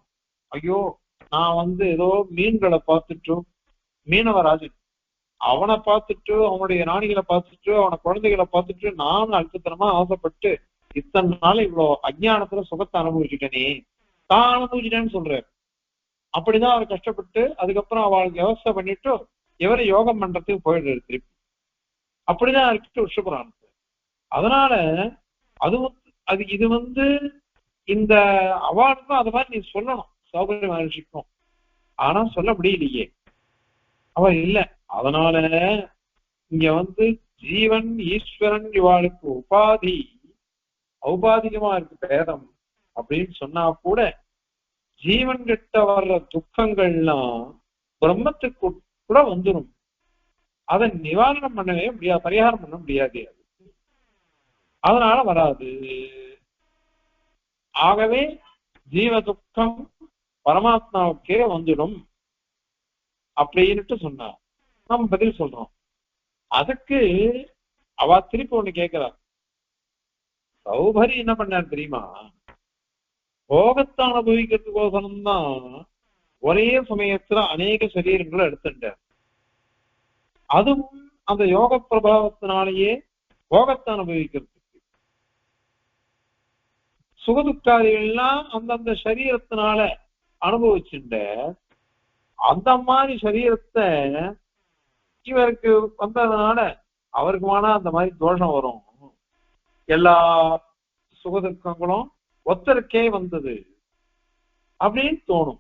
ஐயோ நான் வந்து ஏதோ மீன்களை பார்த்துட்டும், மீனவராஜன் அவனை பார்த்துட்டு அவனுடைய ராணிகளை பார்த்துட்டு அவனை குழந்தைகளை பார்த்துட்டு நானும் அழுத்தத்தனமா ஆசைப்பட்டு இத்தனை நாள் இவ்வளவு அஜ்ஞானத்துல சுகத்தை அனுபவிச்சுட்டேனே தான் அனுபவிச்சுட்டேன்னு சொல்றாரு. அப்படிதான் அவர் கஷ்டப்பட்டு அதுக்கப்புறம் அவளுக்கு விவசாயம் பண்ணிட்டு இவரை யோகம் பண்றதுக்கு போயிடுறாரு திருப்பி. அப்படிதான் இருக்கு விஷபுராணத்து. அதனால அது அது இது இந்த அவார்டுக்கும் அது மாதிரி நீ சொல்லணும் சௌகரிய மகிழ்ச்சிக்கும். ஆனா சொல்ல முடியலையே, அவ இல்ல. அதனால இங்க ஜீவன் ஈஸ்வரன் இவாளுக்கு உபாதி ஔபாதிகமா இருக்கு பேதம் அப்படின்னு சொன்னா கூட ஜீவன் கிட்ட வர்ற துக்கங்கள்லாம் பிரம்மத்துக்கு கூட வந்துடும். அதை நிவாரணம் பண்ணவே முடியாது, பரிகாரம் பண்ண முடியாது, அதனால வராது. ஆகவே ஜீவ துக்கம் பரமாத்மாவுக்கே வந்துடும் அப்படின்ட்டு சொன்னார். நம்ம பதில் சொல்றோம். அதுக்கு அவ திருப்பி ஒண்ணு கேட்கிறார். சௌபரி என்ன பண்ணார் தெரியுமா? போகத்தை அனுபவிக்கிறதுக்கோசரம் தான் ஒரே சமயத்துல அநேக சரீரங்களை எடுத்துட்டார். அதுவும் அந்த யோக பிரபாவத்தினாலேயே போகத்தை அனுபவிக்கிறதுக்கு சுகதுக்காதிகள்லாம் அந்தந்த சரீரத்தினால அனுபவிச்சுட்ட அந்த மாதிரி சரீரத்தை இவருக்கு வந்ததுனால அவருக்குமான அந்த மாதிரி தோஷம் வரும். எல்லா சுகதுக்கங்களும் ஒத்தருக்கே வந்தது அப்படின்னு தோணும்.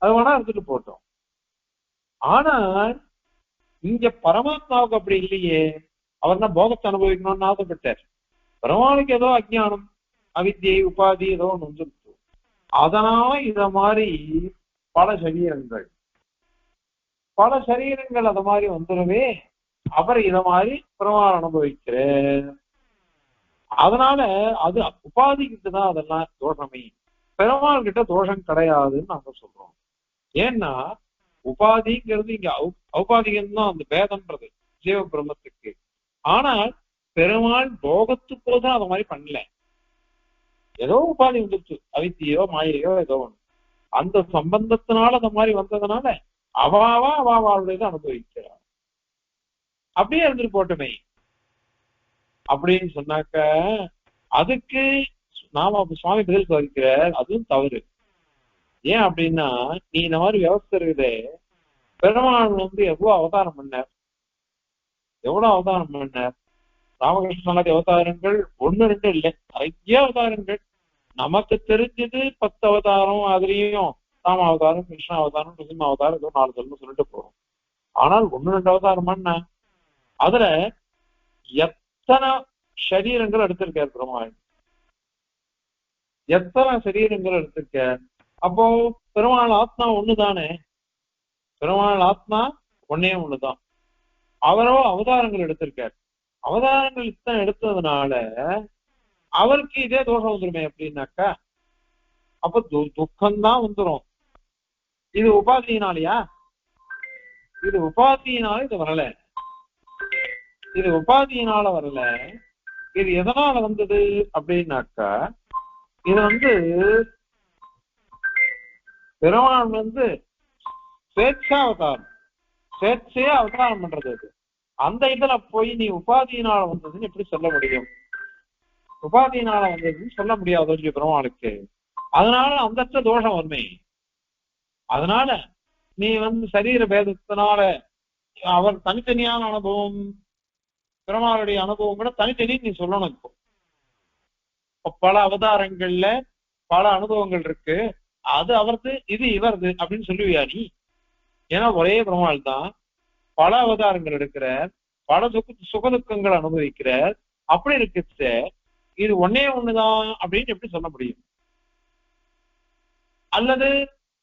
அது வேணா எடுத்துட்டு போட்டோம். ஆனா இங்க பரமாத்மாவுக்கு அப்படி இல்லையே. அவர் தான் போகத்தை அனுபவிக்கணும்னு ஆசைப்பட்டார். பெருமாளுக்கு ஏதோ அஜ்ஞானம் அவித்யை உபாதி ஏதோ ஒன்று வந்துருக்கு. அதனால இத மாதிரி பல சரீரங்கள் அத மாதிரி வந்துடவே அவர் இத மாதிரி பெருமாள் அனுபவிக்கிறார். அதனால அது உபாதிக்கிட்டுதான் அதெல்லாம் தோஷமே, பெருமாள் கிட்ட தோஷம் கிடையாதுன்னு நாங்க சொல்றோம். ஏன்னா உபாதிங்கிறது இங்க ஔபாதிகம் தான், அந்த பேதம்ன்றது ஜீவ பிரம்மத்துக்கு. ஆனால் பெருமாள் போகத்துக்கோ தான் அதை மாதிரி பண்ணல. ஏதோ உபாதி வந்துருச்சு, அவித்தியோ மாயையோ ஏதோ ஒண்ணு, அந்த சம்பந்தத்தினால அந்த மாதிரி வந்ததுனால அவளுடைய அனுபவிக்கிறார். அப்படியே இருந்துட்டு போட்டுமே அப்படின்னு சொன்னாக்க அதுக்கு நாம சுவாமி பதில் சொல்லிக்கிறார். அதுவும் தவறு. ஏன் அப்படின்னா நீ இந்த மாதிரி வியவஸ்தை இருக்குதே, பெருமாள் எவ்வளவு அவதாரம் பண்ணார், ராமகிருஷ்ணனாதி அவதாரங்கள் 1 2 இல்லை, நிறைய அவதாரங்கள். நமக்கு தெரிஞ்சது 10 அவதாரம். அதுலயும் ராம அவதாரம், கிருஷ்ண அவதாரம், நிருசிம்ம அவதாரம் ஏதோ 4 சொல்லணும் சொல்லிட்டு போறோம். ஆனால் 1 2 அவதாரம்னா அதுல எத்தனை சரீரங்கள் எடுத்திருக்காரு பெருமாள், எத்தனை சரீரங்கள் எடுத்திருக்கார். அப்போ பெருமாள் ஆத்மா ஒண்ணுதானே, பெருமாள் ஆத்மா ஒன்னே ஒண்ணுதான். அவரோ அவதாரங்கள் எடுத்திருக்கார். அவதாரங்கள் இத்தனை எடுத்ததுனால அவருக்கு இதே தோஷம் வந்துருமே அப்படின்னாக்கா அப்ப துக்கம்தான் வந்துடும். இது உபாதியினாலயா? இது உபாதியினால இது வரல, இது உபாதியினால வரல. இது எதனால வந்தது அப்படின்னாக்கா இது பெருமாள் ஸ்வேட்சா அவதாரம், ஸ்வேட்சையா அவதாரம் பண்றது. அது அந்த இதுல போய் நீ உபாதியினால வந்ததுன்னு எப்படி சொல்ல முடியும்? உபாதியினால வந்ததுன்னு சொல்ல முடியாது பெருமாளுக்கு. அதனால அந்த தோஷம் வருமே. அதனால நீ சரீர பேதத்தினால அவர் தனித்தனியான அனுபவம், பெருமாளுடைய அனுபவம் கூட தனித்தனி நீ சொல்லணும். இப்போ பல அவதாரங்கள்ல பல அனுபவங்கள் இருக்கு, அது அவரது இது இவரது அப்படின்னு சொல்லுவியா நீ? ஏன்னா ஒரே பெருமாள் தான், பல அவதாரங்கள் எடுக்கிறார், பல சுகதுக்கங்கள் அனுபவிக்கிறார். அப்படி இருக்கு இது ஒன்னே ஒண்ணுதான் அப்படின்னு எப்படி சொல்ல முடியும்? அல்லது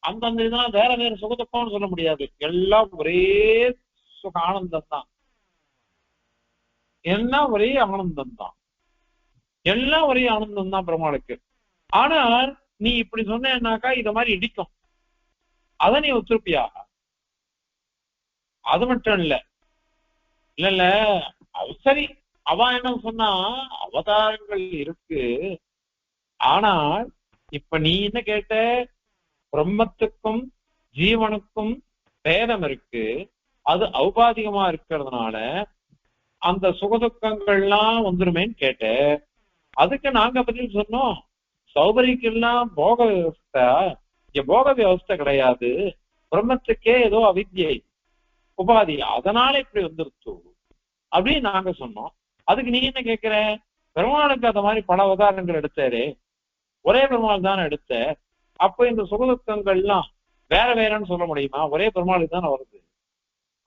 அந்தந்த இதெல்லாம் வேற வேற சுகதுக்கம்னு சொல்ல முடியாது. எல்லாம் ஒரே சுக ஆனந்தம் தான், எல்லாம் ஒரே ஆனந்தம் தான், எல்லாம் ஒரே ஆனந்தம் தான் பெருமாளுக்கு. ஆனால் நீ இப்படி சொன்னாக்கா இத மாதிரி இடிக்கும், அதை நீ ஒத்துருப்பியா? அது மட்டும் இல்ல இல்ல அது சரி. அவ என்ன சொன்னா அவதாரங்கள் இருக்கு, ஆனால் இப்ப நீ என்ன கேட்ட? பிரம்மத்துக்கும் ஜீவனுக்கும் பேதம் இருக்கு. அது ஔபாதிகமா இருக்கிறதுனால அந்த சுகதுக்கங்கள்லாம் வந்துருமேன்னு கேட்டு அதுக்கு நாங்க பதில் சொன்னோம், சௌகரியக்கெல்லாம் போக வியவஸ்தை, இங்க போக வியவஸ்தை கிடையாது, பிரம்மத்துக்கே ஏதோ அவித்யை உபாதி அதனால இப்படி வந்துருச்சு அப்படின்னு நாங்க சொன்னோம். அதுக்கு நீ என்ன கேட்கிற, பெருமாளுக்கு அந்த மாதிரி பல உதாரணங்கள் எடுத்தாரு, ஒரே பெருமாள் தானே எடுத்த, அப்ப இந்த சுகதுக்கங்கள்லாம் வேற வேறன்னு சொல்ல முடியுமா? ஒரே பெருமாளுக்கு தானே வருது,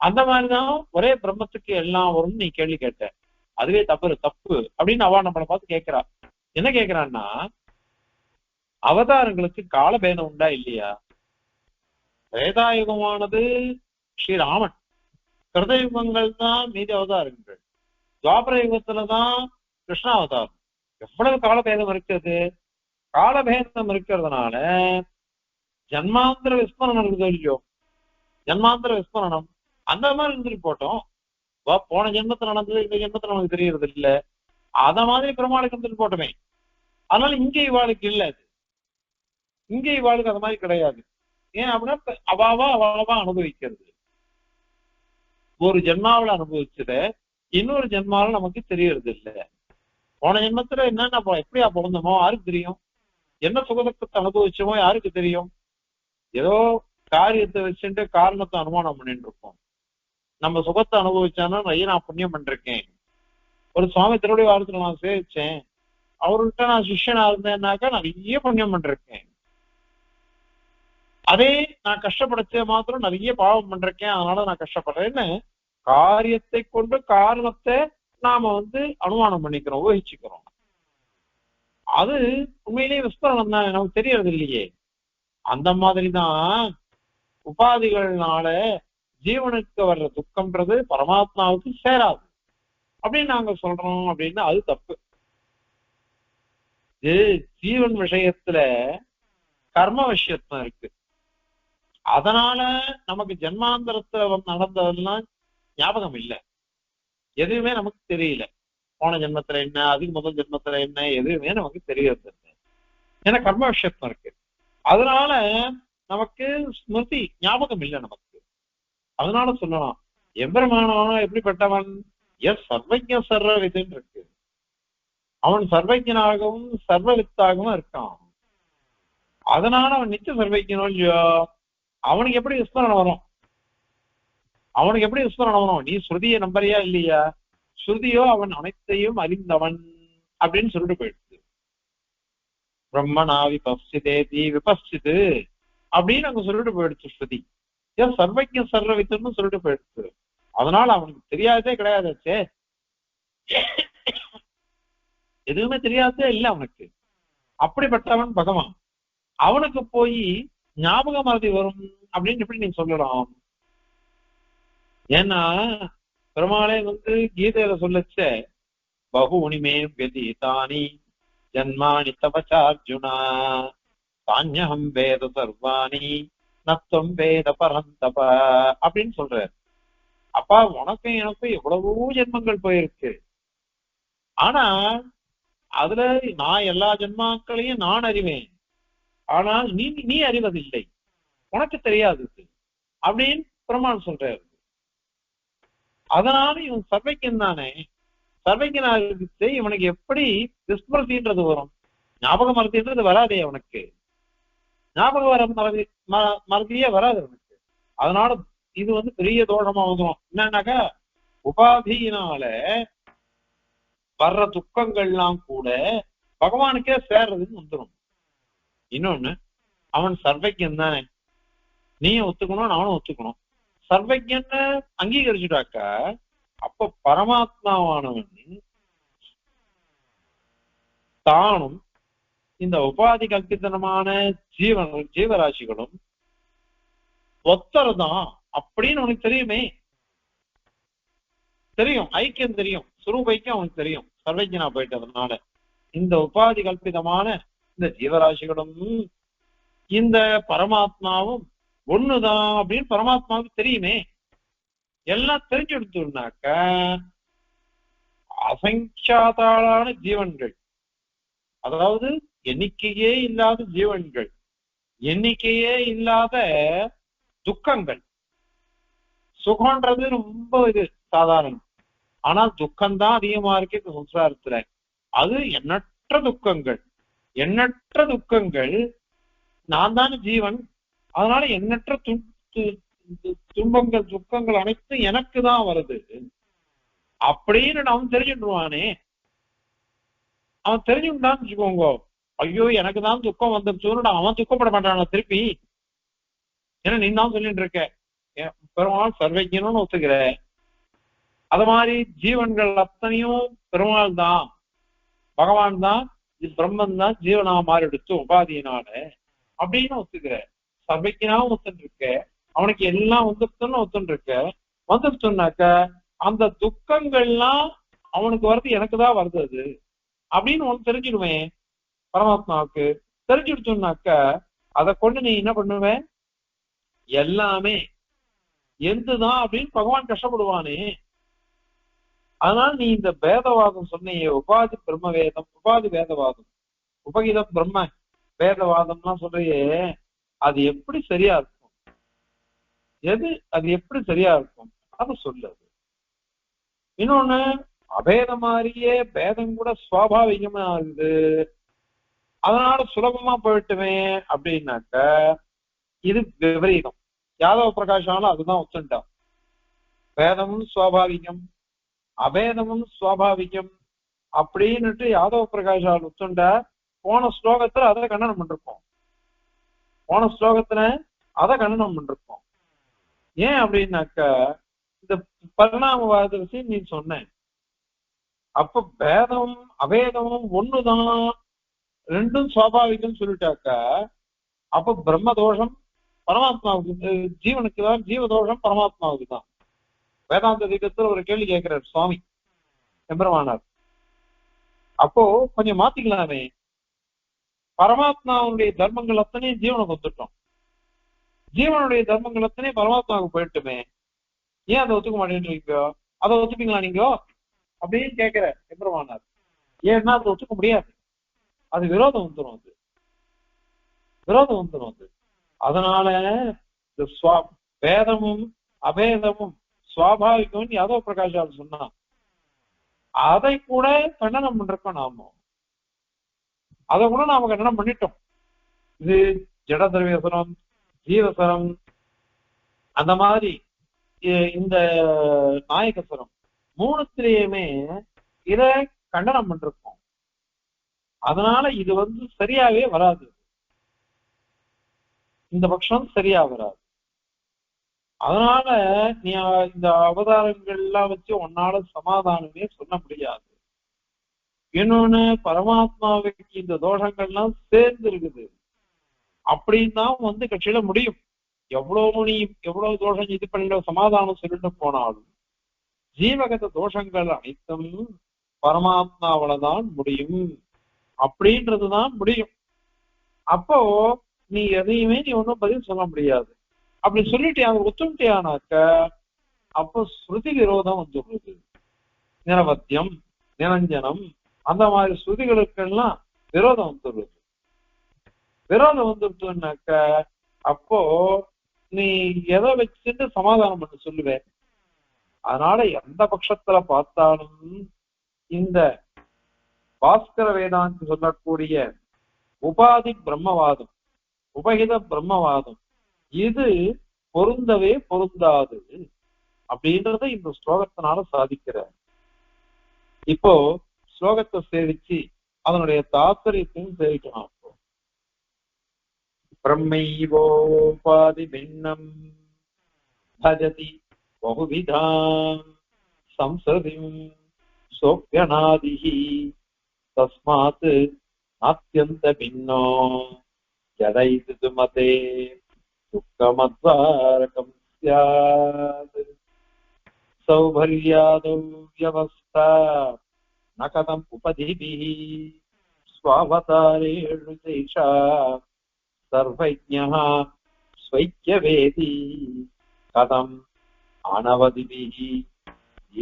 அந்த மாதிரிதான் ஒரே பிரம்மத்துக்கு எல்லாம் வரும்னு நீ கேள்வி கேட்ட, அதுவே தப்பு தப்பு அப்படின்னு அவ நம்மளை பார்த்து கேட்கிறா. என்ன கேட்கிறான்னா, அவதாரங்களுக்கு காலபேதம் உண்டா இல்லையா? திரேதாயுகமானது ஸ்ரீராமன், கிருதயுகங்கள் தான் மீதி அவதாரங்கள், துவாபர யுகத்துலதான் கிருஷ்ணாவதாரம். எவ்வளவு காலபேதம் இருக்குது? காலபேதம் இருக்கிறதுனால ஜன்மாந்திர விஸ்மரணம் இருக்குதோ இல்லையோ, ஜன்மாந்திர விஸ்மரணம் அந்த மாதிரி இருந்துட்டு போட்டோம். போன ஜென்மத்தில் நடந்தது இந்த ஜென்மத்தில் நமக்கு தெரியறது இல்ல, அத மாதிரி பெருமாளுக்கு இருந்துட்டு போட்டோமே. அதனால இங்கே இவாளுக்கு இல்ல, அது இங்கே இவாளுக்கு அது மாதிரி கிடையாது. ஏன் அப்படின்னா அவாவா அனுபவிக்கிறது, ஒரு ஜென்மாவில அனுபவிச்சத இன்னொரு ஜென்மாவில நமக்கு தெரியறது இல்ல. போன ஜென்மத்துல என்னென்ன எப்படியா பிறந்தோமோ யாருக்கு தெரியும், என்ன சுகதுக்கத்தை அனுபவிச்சோமோ யாருக்கு தெரியும்? ஏதோ காரியத்தை வச்சுட்டு காரணத்தை அனுமானம் பண்ணிட்டு இருப்போம். நம்ம சுகத்தை அனுபவிச்சானா நிறைய நான் புண்ணியம் பண்ணிருக்கேன், ஒரு சுவாமி திருவடி வாரத்துல நான் சேவிச்சேன், அவர்கிட்ட நான் சிஷ்யனா இருந்தேன்னாக்கா நிறைய புண்ணியம் பண்ணிருக்கேன். அதே நான் கஷ்டப்படுத்த மாத்திரம் நிறைய பாவம் பண்றேன், அதனால நான் கஷ்டப்படுறேன்னு காரியத்தை கொண்டு காரணத்தை நாம அனுமானம் பண்ணிக்கிறோம், ஊகிச்சுக்கிறோம். அது உண்மையிலேயே விஸ்வரணம் தான், நமக்கு தெரியறது இல்லையே. அந்த மாதிரிதான் உபாதிகள்னால ஜீவனுக்கு வர்ற துக்கம்ன்றது பரமாத்மாவுக்கு சேராது அப்படின்னு நாங்க சொல்றோம். அப்படின்னா அது தப்பு. இது ஜீவன் விஷயத்துல கர்ம விஷயத்தான் இருக்கு, அதனால நமக்கு ஜென்மாந்தரத்துல நடந்ததெல்லாம் ஞாபகம் இல்லை, எதுவுமே நமக்கு தெரியல. போன ஜென்மத்துல என்ன, அதுக்கு முதல் ஜென்மத்துல என்ன, எதுவுமே நமக்கு தெரியறது இல்லை. ஏன்னா கர்ம விஷயத்தான் இருக்கு, அதனால நமக்கு ஸ்மிருதி ஞாபகம் இல்லை நமக்கு. அதனால சொல்லலாம் எம்பெருமானவன் எப்படிப்பட்டவன், எஸ் சர்வஜ சர்வவித்துன்னு இருக்கு, அவன் சர்வஜனாகவும் சர்வவித்தாகவும் இருக்கான். அதனால அவன் நிச்சய சர்வஜனோ இல்லையோ, அவனுக்கு எப்படி விஸ்மரணம் வரும்? அவனுக்கு எப்படி விஸ்மரணம் வரும்? நீ ஸ்ருதியை நம்பறியா இல்லையா? ஸ்ருதியோ அவன் அனைத்தையும் அறிந்தவன் அப்படின்னு சொல்லிட்டு போயிடுச்சு. பிரம்மனா விபஸ்சிதேதி விபஸ்சிது அப்படின்னு அங்க சொல்லிட்டு போயிடுச்சு ஸ்ருதி. ஏன் சர்வஜ சர்வவித்துன்னு சொல்லிட்டு போயிடுச்சு. அதனால அவனுக்கு தெரியாததே கிடையாதாச்சே, எதுவுமே தெரியாததே இல்லை அவனுக்கு. அப்படிப்பட்டவன் பகவான், அவனுக்கு போய் ஞாபக மறதி வரும் அப்படின்னு எப்படி நீ சொல்லலாம்? ஏன்னா பெருமாளே கீதையில சொல்லச்ச பகூனிமே வியதீதானி ஜன்மானி தபசா அர்ஜுனா தான்யஹம் வேத சர்வாணி நத்தம் வேத பரந்தப அப்படின்னு சொல்றாரு. அப்பா உனக்கும் எனக்கும் எவ்வளவோ ஜென்மங்கள் போயிருக்கு, ஆனா அதுல நான் எல்லா ஜென்மாக்களையும் நான் அறிவேன், ஆனால் நீ அறிவதில்லை, உனக்கு தெரியாது அப்படின்னு பெருமாள் சொல்றாரு. அதனால இவன் சர்வைக்கன் தானே, சர்வைக்கனாக இவனுக்கு எப்படி விஸ்மிருதின்றது வரும்? ஞாபக மறதின்றது வராதே அவனுக்கு, ஞாபக வர மறதியே வராது அவனுக்கு. அதனால இது பெரிய தோஷமா வந்துடும். என்னன்னாக்கா உபாதியினால வர்ற துக்கங்கள்லாம் கூட பகவானுக்கே சேர்றதுன்னு வந்துடும். இன்னொன்னு, அவன் சர்வஜன் தானே, நீயும் ஒத்துக்கணும் நானும் ஒத்துக்கணும். சர்வஜன்னு அங்கீகரிச்சுட்டாக்கா அப்ப பரமாத்மாவானவன் தானும் இந்த உபாதி கல்பித்தனமான ஜீவராசிகளும் ஒத்தர்தான் அப்படின்னு அவனுக்கு தெரியுமே, தெரியும், ஐக்கியம் தெரியும், சுரூப ஐக்கியம் அவனுக்கு தெரியும் சர்வஜனா போயிட்டதுனால. இந்த உபாதி கல்பிதமான இந்த ஜீவராசிகளும் இந்த பரமாத்மாவும் ஒண்ணுதான் அப்படின்னு பரமாத்மாவுக்கு தெரியுமே. எல்லாம் தெரிஞ்சு எடுத்தோம்னாக்க அசங்கியாதாளான ஜீவன்கள், அதாவது எண்ணிக்கையே இல்லாத ஜீவன்கள், எண்ணிக்கையே இல்லாத துக்கங்கள், சுகம்ன்றது ரொம்ப இது சாதாரணம். ஆனால் துக்கம்தான் அதிகமா இருக்கு இந்த சம்சாரத்துல. அது எண்ணற்ற துக்கங்கள், எண்ணற்ற துக்கங்கள். நான் தானே ஜீவன், அதனால எண்ணற்ற துன்பங்கள் துக்கங்கள் அனைத்தும் எனக்கு தான் வருது அப்படின்னு அவன் தெரிஞ்சுடுவானே. அவன் தெரிஞ்சுட்டான்னு வச்சுக்கோங்க, ஐயோ எனக்கு தான் துக்கம் வந்துருச்சுன்னு அவன் துக்கப்பட மாட்டான திருப்பி. ஏன்னா நீ தான் சொல்லிட்டு இருக்க பெருமாள் சர்வஜனும் ஒத்துக்கிற. அது மாதிரி ஜீவன்கள் அத்தனையும் பெருமாள் தான், பகவான் தான், பிரம்மன் தான் ஜீவனா மாறி எடுத்து உபாதியினால அப்படின்னு ஒத்துக்கிற. சர்வஜனாவும் ஒத்துட்டு இருக்க, அவனுக்கு எல்லாம் வந்துருத்துன்னு ஒத்துட்டு இருக்க. வந்துருச்சுன்னாக்க அந்த துக்கங்கள்லாம் அவனுக்கு வருது எனக்கு தான் வருது அது அப்படின்னு உனக்கு தெரிஞ்சிடுவேன். பரமாத்மாவுக்கு தெரிஞ்சிடுச்சுன்னாக்க அதை கொண்டு நீ என்ன பண்ணுவ, எல்லாமே எந்துதான் அப்படின்னு பகவான் கஷ்டப்படுவானே. அதனால நீ இந்த பேதவாதம் சொன்னியே, உபாதி பிரம்ம வேதம், உபாதி வேதவாதம், உபகித பிரம்ம வேதவாதம்லாம் சொல்றியே, அது எப்படி சரியா இருக்கும்? அது எப்படி சரியா இருக்கும் அது சொல்லுது. இன்னொன்னு, அபேத மாதிரியே பேதம் கூட சுவாபாவிகமா இருக்குது, அதனால சுலபமா போயிட்டுமே அப்படின்னாக்க இது விபரீதம். யாதவ பிரகாஷாலும் அதுதான் ஒத்துட்டான். வேதமும் சுவாபாவிகம், அபேதமும் சுவாபாவிகம் அப்படின்னுட்டு யாதவ பிரகாஷால் ஒத்துண்டா. போன ஸ்லோகத்துல அதை கண்டனம் பண்ணிருப்போம், போன ஸ்லோகத்துல அதை கண்டனம் பண்ணிருப்போம். ஏன் அப்படின்னாக்க இந்த பரிணாமவாத விஷயம் நீ சொன்ன, அப்ப பேதமும் அபேதமும் ஒண்ணுதான், ரெண்டும் சுவாபாவிகம் சொல்லிட்டாக்க அப்ப பிரம்ம தோஷம் பரமாத்மாவுக்கு, ஜீவனுக்கு தான், ஜீவதோஷம் பரமாத்மாவுக்கு தான். வேதாந்த தீபத்துல ஒரு கேள்வி கேட்கிறார் சுவாமி எம்பெருமானார். அப்போ கொஞ்சம் மாத்திக்கலாமே, பரமாத்மாவுடைய தர்மங்கள் அத்தனையும் ஜீவனுக்கு வந்துட்டோம், ஜீவனுடைய தர்மங்கள் அத்தனையும் பரமாத்மாவுக்கு போயிட்டுமே, ஏன் அதை ஒத்துக்க மாட்டேன்றீங்க? அதை ஒத்துப்பீங்களா நீங்க அப்படின்னு கேட்கிற எம்பெருமானார். ஏன்னா அதை ஒத்துக்க முடியாது, அது விரோதம் வந்துடும், அது விரோதம் வந்துடும் அது. அதனால இந்த வேதமும் அபேதமும் சுவாபாவிகம் யாதவ பிரகாஷால் சொன்னா அதை கூட கண்டனம் பண்றோம் நாம, அதை கூட நாம கண்டனம் பண்ணிட்டோம். இது ஜட திரவியசரம், ஜீவசரம், அந்த மாதிரி இந்த நாயகசரம் மூணுத்திலேயுமே இதை கண்டனம் பண்றோம். அதனால இது சரியாவே வராது, இந்த பட்சம் சரியா வராது. அதனால நீ இந்த அவதாரங்கள் எல்லாம் வச்சு உன்னால சமாதானமே சொல்ல முடியாது. இன்னொன்னு, பரமாத்மாவுக்கு இந்த தோஷங்கள்லாம் சேர்ந்து இருக்குது அப்படின்னு தான் கட்சியில முடியும். நீ எவ்வளவு தோஷம் இது பண்ண சமாதானம் சொல்லிட்டு போனாலும் ஜீவகத தோஷங்கள் அனைத்தும் பரமாத்மாவில்தான் முடியும் அப்படின்றதுதான் முடியும். அப்போ நீ எதையுமே நீ ஒன்றும் பதில் சொல்ல முடியாது. அப்படி சொல்லிட்டு அவர் ஒத்துட்டியானாக்க அப்போ ஸ்ருதி விரோதம் வந்துடுறது. நிரவத்தியம், நிரஞ்சனம், அந்த மாதிரி ஸ்ருதிகளுக்கெல்லாம் விரோதம் வந்துடுறது. விரோதம் வந்துடுச்சுன்னாக்க அப்போ நீ எதை வச்சுட்டு சமாதானம் பண்ண சொல்லுவேன்? அதனால எந்த பட்சத்துல பார்த்தாலும் இந்த பாஸ்கர வேதாந்தி சொல்லக்கூடிய உபாதி பிரம்மவாதம், உபகித பிரம்மவாதம் இது பொருந்தவே பொருந்தாது அப்படின்றத இந்த ஸ்லோகத்தினால சாதிக்கிறார். இப்போ ஸ்லோகத்தை சேவிச்சு அதனுடைய தாத்பரியத்தையும் சேவிக்கலாம். பிரம்மைவோபாதி பின்னம் பஜதி பகுவிதாம் சம்சதிம் சோப்யநாதிஹி தஸ்மாத் நாத்யந்த பின்னோ ஜடைது மதே துக்கமத்வாரகம் ஸ்யாத் சௌபர்யாதௌ வ்யவஸ்தா ந கதம் உபதிபிஹி ஸ்வாவதாரேஷு தேஷா சர்வஜ்ஞः ஸ்வைக்யவேதி கதம் அனவதிபிஹி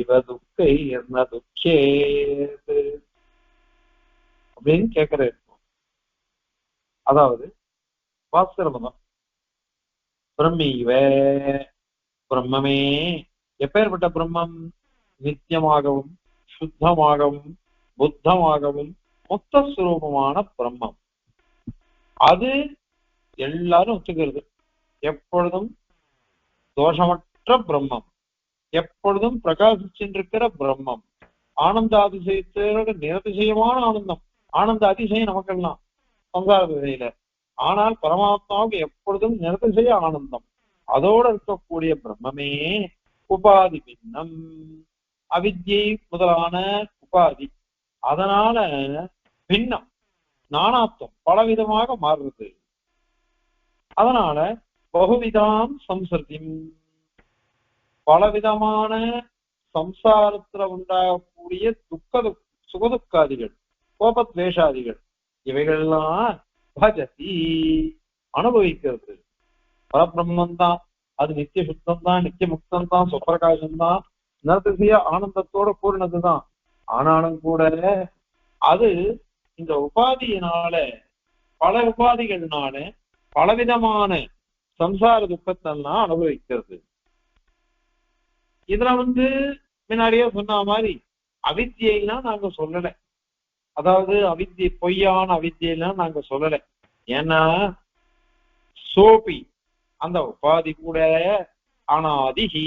இவ துக்கைர்ன துக்கேத் அப்படின்னு கேட்கிறேன். அதாவது பாஸ்கரமதம் பிரம்மிவ பிரம்மமே எப்பேற்பட்ட பிரம்மம்? நித்தியமாகவும் சுத்தமாகவும் புத்தமாகவும் முக்தஸ்வரூபமான பிரம்மம். அது எல்லாரும் ஒத்துக்கிறது. எப்பொழுதும் தோஷமற்ற பிரம்மம், எப்பொழுதும் பிரகாசிச்சிருக்கிற பிரம்மம், ஆனந்த அதிசயத்தோட நிரதிசயமான ஆனந்தம். ஆனந்த அதிசயம் நமக்கெல்லாம் சம்சார திசையில, ஆனால் பரமாத்மாவுக்கு எப்பொழுதும் நிரதிசய ஆனந்தம். அதோட இருக்கக்கூடிய பிரம்மமே உபாதி பின்னம், அவித்யை முதலான உபாதி, அதனால பின்னம் நானாத்வம் பலவிதமாக மாறுறது. அதனால பகுவிதாம் சம்சர்தி, பலவிதமான சம்சாரத்துல உண்டாகக்கூடிய சுகதுக்காதிகள், கோபத்வேஷாதிகள், இவைகள்லாம் பஜதி அனுபவிக்கிறது. பரபிரம்மம் தான், அது நித்திய சுத்தம் தான், நித்திய முக்தம் தான், சுப்பிரகாசம் தான், நிரதிசய ஆனந்தத்தோட கூறினதுதான். ஆனாலும் கூட அது இந்த உபாதியினால, பல உபாதிகள்னால பலவிதமான சம்சார துக்கத்தெல்லாம் அனுபவிக்கிறது. இதுல முன்னாடியே சொன்ன மாதிரி அவித்தியெல்லாம் நாங்க சொல்லல. அதாவது அவித்தியை, பொய்யான அவித்தியெல்லாம் நாங்க சொல்லல. ஏன்னா சோபி அந்த உபாதி கூட அனாதிஹி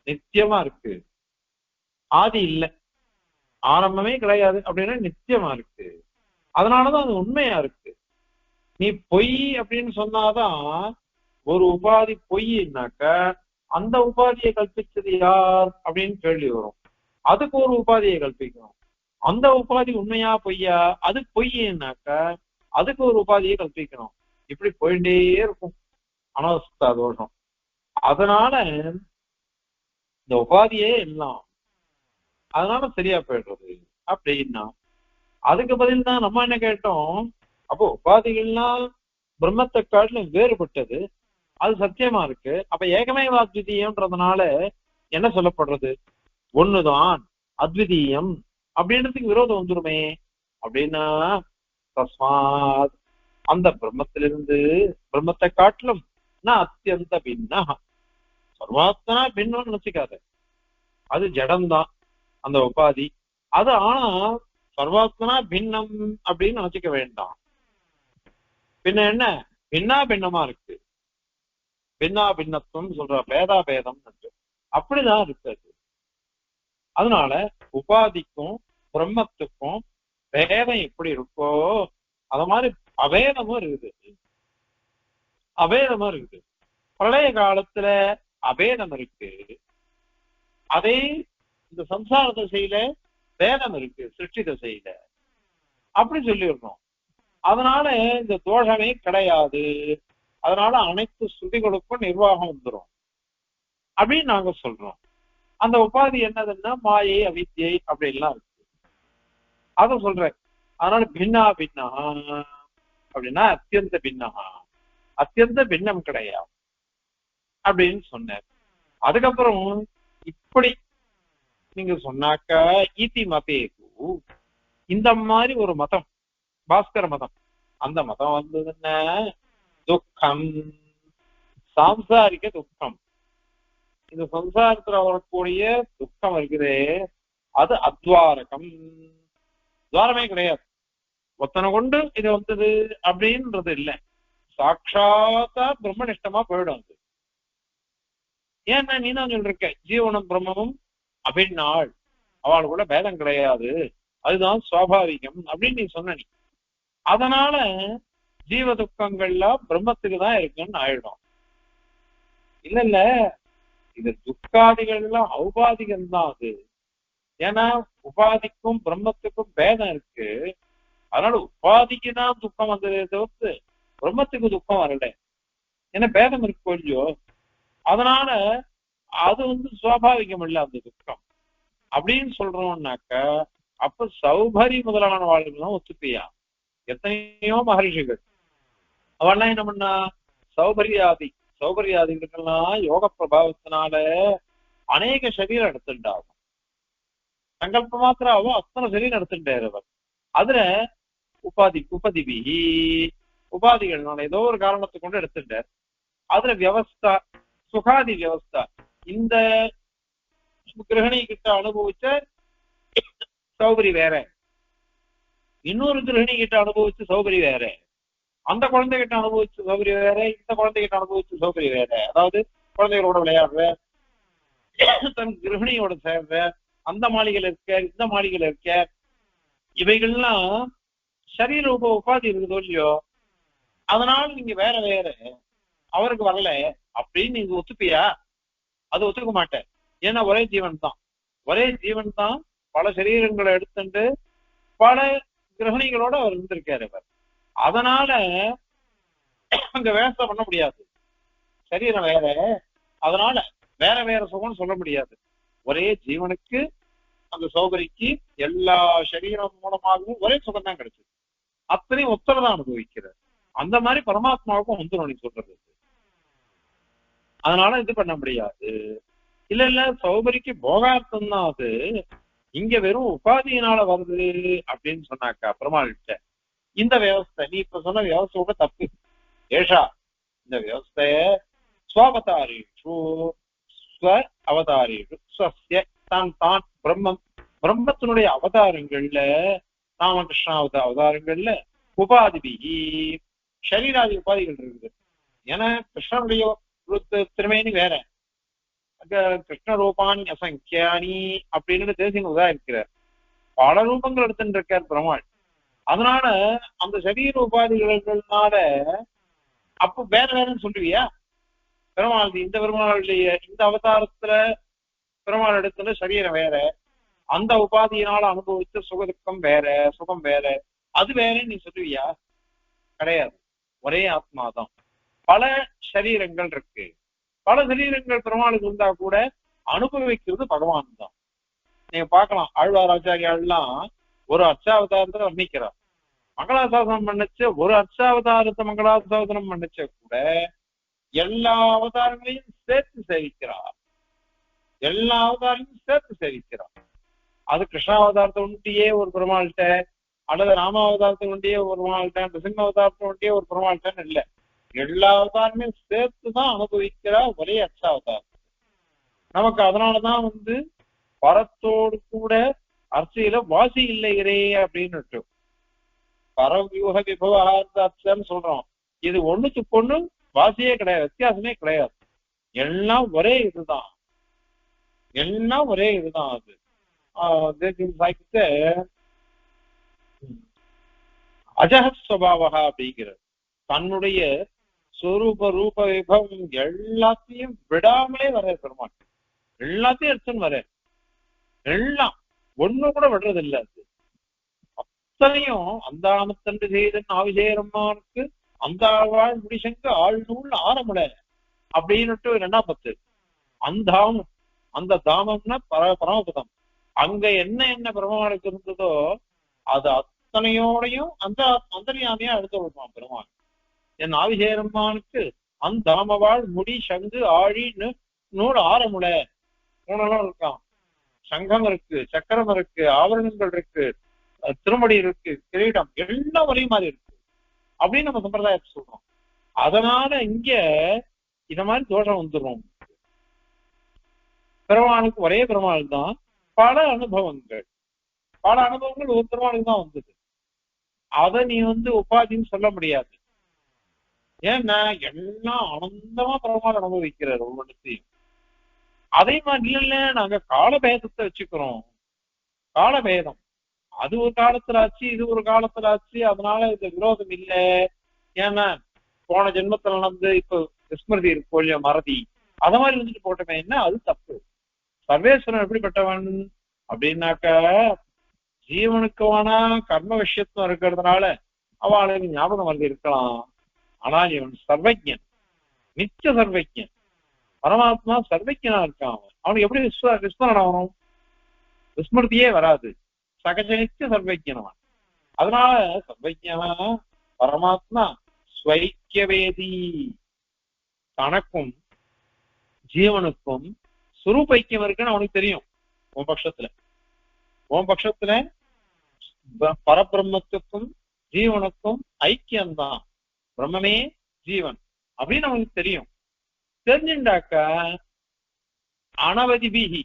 நித்தியமா இருக்கு. ஆதி இல்லை, ஆரம்பமே கிடையாது அப்படின்னா நித்தியமா இருக்கு. அதனாலதான் அது உண்மையா இருக்கு. நீ பொய் அப்படின்னு சொன்னாதான், ஒரு உபாதி பொய்னாக்க அந்த உபாதியை கல்பிச்சது யார் அப்படின்னு கேள்வி வரும். அதுக்கு ஒரு உபாதியை கல்பிக்கணும். அந்த உபாதி உண்மையா பொய்யா, அது பொய்னாக்க அதுக்கு ஒரு உபாதியை கல்பிக்கணும். இப்படி போயிட்டே இருக்கும் அனவஸ்தா தோஷம். அதனால இந்த உபாதியே எல்லாம் அதனால சரியா போயிடுறது அப்படின்னா, அதுக்கு பதில் தான் நம்ம என்ன கேட்டோம்? அப்போ உபாதிகள்லாம் பிரம்மத்தை காட்டிலும் வேறுபட்டது, அது சத்தியமா இருக்கு. அப்ப ஏகமேவ அத்விதீயம்ன்றதுனால என்ன சொல்லப்படுறது? ஒண்ணுதான் அத்விதீயம் அப்படின்றதுக்கு விரோதம் வந்துருமே. அப்படின்னா தஸ்மாத் அந்த பிரம்மத்திலிருந்து, பிரம்மத்தை காட்டிலும் நான் அத்தியந்த பின்னா, சர்வாத்தனா பின்னம்னு நினைச்சுக்காத. அது ஜடம்தான் அந்த உபாதி. அது ஆனா சர்வாத்மனா பின்னம் அப்படின்னு நினைச்சுக்க வேண்டாம். பின்ன என்ன? பின்னா பின்னமா இருக்கு. பின்னா பின்னத்துவம் சொல்ற, பேதா பேதம் அப்படிதான் இருக்கு. அதனால உபாதிக்கும் பிரம்மத்துக்கும் பேதம் எப்படி இருக்கோ அது மாதிரி அபேதமும் இருக்குது. அபேதமும் இருக்குது. பிரளய காலத்துல அபேதம் இருக்கு. அதே இந்த சம்சார திசையில பேதம் இருக்கு, சிருஷ்டி திசையில. அப்படி சொல்லிடணும். அதனால இந்த தோஷமே கிடையாது. அதனால அனைத்து ஸ்ருதிகளுக்கும் நிர்வாகம் வந்துடும் அப்படின்னு நாங்க சொல்றோம். அந்த உபாதி என்னதுன்னா மாயை, அவித்யை அப்படின்லாம் இருக்கு. அத சொல்றேன். அதனால பின்னா பின்னா அப்படின்னா அத்தியந்த பின்னா, அத்தியந்த பின்னம் கிடையாது அப்படின்னு சொன்னார். அதுக்கப்புறம் இப்படி நீங்க சொன்னாக்க ஈதி மதேகு, இந்த மாதிரி ஒரு மதம், பாஸ்கர மதம், அந்த மதம் வந்ததுன்னா துக்கம், சாம்சாரிக துக்கம், இந்த சம்சாரத்துல வரக்கூடிய துக்கம் இருக்குதே அது அத்வாரகம், துவாரமே கிடையாது. ஒத்தனை கொண்டு இது வந்தது அப்படின்றது இல்லை. சாட்சாத்தா பிரம்மனிஷ்டமா போயிடும் அது. ஏன்னா நீ தான் சொல்லிருக்க ஜீவனம் பிரம்மமும் அபின்னாள், அவள் கூட பேதம் கிடையாது, அதுதான் சுவாபாவிகம் அப்படின்னு நீ சொன்ன. நீ அதனால ஜீவ துக்கங்கள்லாம் பிரம்மத்துக்கு தான் இருக்குன்னு ஆயிடும். இல்ல இல்ல, இது துக்காதிகள் எல்லாம் ஔபாதிகம் தான் அது. ஏன்னா உபாதிக்கும் பிரம்மத்துக்கும் பேதம் இருக்கு. அதனால உபாதிக்கு தான் துக்கம் வந்ததே தவிர்த்து பிரம்மத்துக்கு துக்கம் வரல. ஏன்னா பேதம் இருக்கு இல்லையோ. அதனால அது சுவாபாவிகம் இல்லை அந்த துக்கம் அப்படின்னு சொல்றோம்னாக்க, அப்ப சௌபரி முதலான வாழ்க்கை ஒத்துப்பியா? எத்தனையோ மகர்ஷிகள் அவெல்லாம் என்ன பண்ணா, சௌபரியாதிகளுக்கெல்லாம் யோக பிரபாவத்தினால அநேக சரீரம் எடுத்துட்டாகும். சங்கல்ப மாத்திராவோ அத்தனை சரீரம் எடுத்துட்டாரு அவர். அதுல உபாதிகள் ஏதோ ஒரு காரணத்தை கொண்டு எடுத்துட்டார். அதுல வியவஸ்தா சுகாதி வியவஸ்தா. இந்த கிரகணி கிட்ட அனுபவிச்ச சௌகரி வேற, இன்னொரு கிரகணி கிட்ட அனுபவிச்ச சௌகரி வேற, அந்த குழந்தைகிட்ட அனுபவிச்ச சௌகரி வேற, இந்த குழந்தைகிட்ட அனுபவிச்ச சௌகரி வேற. அதாவது குழந்தைகளோட விளையாடுற, தன் கிரகணியோட சேர்ற, அந்த மாளிகையில இருக்க, இந்த மாளிகையில இருக்க, இவைகள்லாம் சரீர உபாதி இருக்குதோ இல்லையோ, அதனால நீங்க வேற வேற அவருக்கு வரல அப்படின்னு நீங்க ஒத்துப்பியா? அது ஒத்துக்க மாட்டேன். ஏன்னா ஒரே ஜீவன் தான், ஒரே ஜீவன் தான் பல சரீரங்களை எடுத்துட்டு பல கிரகணிகளோட அவர் இருந்திருக்காரு அவர். அதனால அங்க விவசாயம் பண்ண முடியாது. சரீரம் வேற, அதனால வேற வேற சுகம்னு சொல்ல முடியாது. ஒரே ஜீவனுக்கு அந்த சௌகரிக்கு எல்லா சரீரம் மூலமாகவும் ஒரே சுகம் தான் கிடைச்சது. அத்தனையும் ஒத்தரதான் அனுபவிக்கிறார். அந்த மாதிரி பரமாத்மாவுக்கும் வந்துடும் நீ சொல்றது. அதனால இது பண்ண முடியாது. இல்ல இல்ல, சௌகரிக்கு போகார்த்தம் தான் அது, இங்க வெறும் உபாதியினால வருது அப்படின்னு சொன்னாக்கா பெருமாள்கிட்ட இந்த வியவஸ்தை, நீ இப்ப சொன்ன வியவஸ்தையோட தப்பு. ஏஷா இந்த வியவஸ்தைய ஸ்வாவதாரீஷு ஸ்வ அவதாரீஷு ஸ்வஸ்ய தான் தான் பிரம்மம், பிரம்மத்தினுடைய அவதாரங்கள்ல, ராமகிருஷ்ண அவதாரங்கள்ல உபாதிபிகி ஷரீராதி உபாதிகள் இருக்குது. ஏன்னா கிருஷ்ணனுடைய திருமேனி வேற, கிருஷ்ண ரூபானி அசங்கியானி அப்படின்னு தேசிங்க உதா இருக்கிறார். பல ரூபங்கள் எடுத்துட்டு இருக்கார் பெருமாள். அதனால அந்த சரீர உபாதிகள்னால அப்ப வேற வேறன்னு சொல்லுவியா? பெருமாள் இந்த பெருமாளுடைய இந்த அவதாரத்துல பெருமாள் இடத்துல சரீரம் வேற, அந்த உபாதியினால அனுபவிச்ச சுகதுக்கம் வேற, சுகம் வேற, அது வேறன்னு நீ சொல்லுவியா? கிடையாது. ஒரே ஆத்மாதான். பல சரீரங்கள் இருக்கு. பல சரீரங்கள் பெருமாளுக்கு இருந்தா கூட அனுபவிக்கிறது பகவான் தான். நீங்க பார்க்கலாம், ஆழ்வார் ஆச்சாரியாலாம் ஒரு அர்ச்சாவதாரத்தை வர்ணிக்கிறார். மங்களாசாசனம் பண்ணச்ச ஒரு அர்ச்சாவதாரத்தை மங்களாசாசனம் பண்ணச்ச கூட எல்லா அவதாரங்களையும் சேர்த்து சேவிக்கிறார். எல்லா அவதாரங்களையும் சேர்த்து சேவிக்கிறார். அது கிருஷ்ணாவதாரத்தை ஒண்டியே ஒரு பெருமாள்கிட்ட, அல்லது ராமாவதாரத்தை ஒண்டியே ஒரு பெருமாள்கிட்ட, நிருசிம்ம அவதாரத்தை ஒண்டியே ஒரு பெருமாள்கிட்டன்னு இல்லை, எல்லா அவதாரமே சேர்த்துதான் அனுபவிக்கிறா ஒரே அர்ச்சாவதாரம். நமக்கு அதனாலதான் பரத்தோடு கூட அர்ச்சையில வாசி இல்லைகிறே அப்படின்னு பரவியூக விபவார்த்தன்னு சொல்றோம். இது ஒண்ணுக்கு பொண்ணு வாசியே கிடையாது, வித்தியாசமே கிடையாது. எல்லாம் ஒரே இதுதான், எல்லாம் ஒரே இதுதான். அது அஜகஸ்வபாவகா அப்படிங்கிறது தன்னுடைய சொரூப ரூப விபவம் எல்லாத்தையும் விடாமலே வர பெருமாள், எல்லாத்தையும் எடுத்துன்னு வர, எல்லாம் ஒண்ணு கூட விடுறது இல்லை. அது அத்தனையும் அந்த ஆமத்தன்று செய்தன் ஆவிஜேரம்மானுக்கு அந்த ஆழ்வாழ் முடிசங்க ஆழ்நூல் ஆரமுட அப்படின்னுட்டு 2 அந்தாமம், அந்த தாமம்னா பரமபதம். அங்க என்ன என்ன பெருமாளுக்கு இருந்ததோ அது அத்தனையோடையும் அந்த அந்தரியாமையா எடுத்து விடுவான் பெருமாள். என் ஆவிஜேரம்மானுக்கு அந்த தாமவாள் முடி சங்கு ஆழி நூல் ஆரமுட 3 இருக்கான். சங்கம் இருக்கு, சக்கரம் இருக்கு, ஆவரணங்கள் இருக்கு, திருமடி இருக்கு, கிரீடம், எல்லாம் ஒரே மாதிரி இருக்கு அப்படின்னு நம்ம சம்பிரதாயத்தை சொல்றோம். அதனால இங்க இத மாதிரி தோஷம் வந்துடும். பெருமாளுக்கு ஒரே பெருமாள் தான், பல அனுபவங்கள், பல அனுபவங்கள் ஒரு பெருமாளுக்கு தான் வந்தது. அதை நீ உபாதின்னு சொல்ல முடியாது. ஏன்னா எல்லாம் ஆனந்தமா பெருமாள் அனுபவிக்கிறார் ஒவ்வொன்றையும். அதே மாதிரி இல்ல, நாங்க காலபேதத்தை வச்சுக்கிறோம். காலபேதம் அது ஒரு காலத்துல ஆச்சு, இது ஒரு காலத்துல ஆச்சு, அதனால இந்த விரோதம் இல்லை. ஏன்னா போன ஜென்மத்துல இப்ப விஸ்மிருதி இருக்கு இல்லையா, மறதி, அத மாதிரி போட்டோமே, என்ன அது தப்பு. சர்வேஸ்வரன் எப்படிப்பட்டவன் அப்படின்னாக்க ஜீவனுக்குவான கர்ம விஷயத்துவம் இருக்கிறதுனால அவளுக்கு ஞாபகம் மறதி இருக்கலாம். ஆனால் இவன் சர்வஜன், நித்திய சர்வஜன். பரமாத்மா சர்வஜனா இருக்கான். அவனுக்கு எப்படி விஸ்மரணம் ஆகணும்? விஸ்மிருதியே வராது. சகஜனித்திய சர்வஜனவன். அதனால சர்வஜனா பரமாத்மா ஸ்வைக்கியவேதி, தனக்கும் ஜீவனுக்கும் சுரூபைக்கியம் இருக்குன்னு அவனுக்கு தெரியும். உன் பட்சத்துல பரபிரம்மத்துக்கும் ஜீவனுக்கும் ஐக்கியம்தான், பிரம்மமே ஜீவன் அப்படின்னு அவனுக்கு தெரியும். தெரிஞ்சுண்டாக்கா அனவதிபிகி,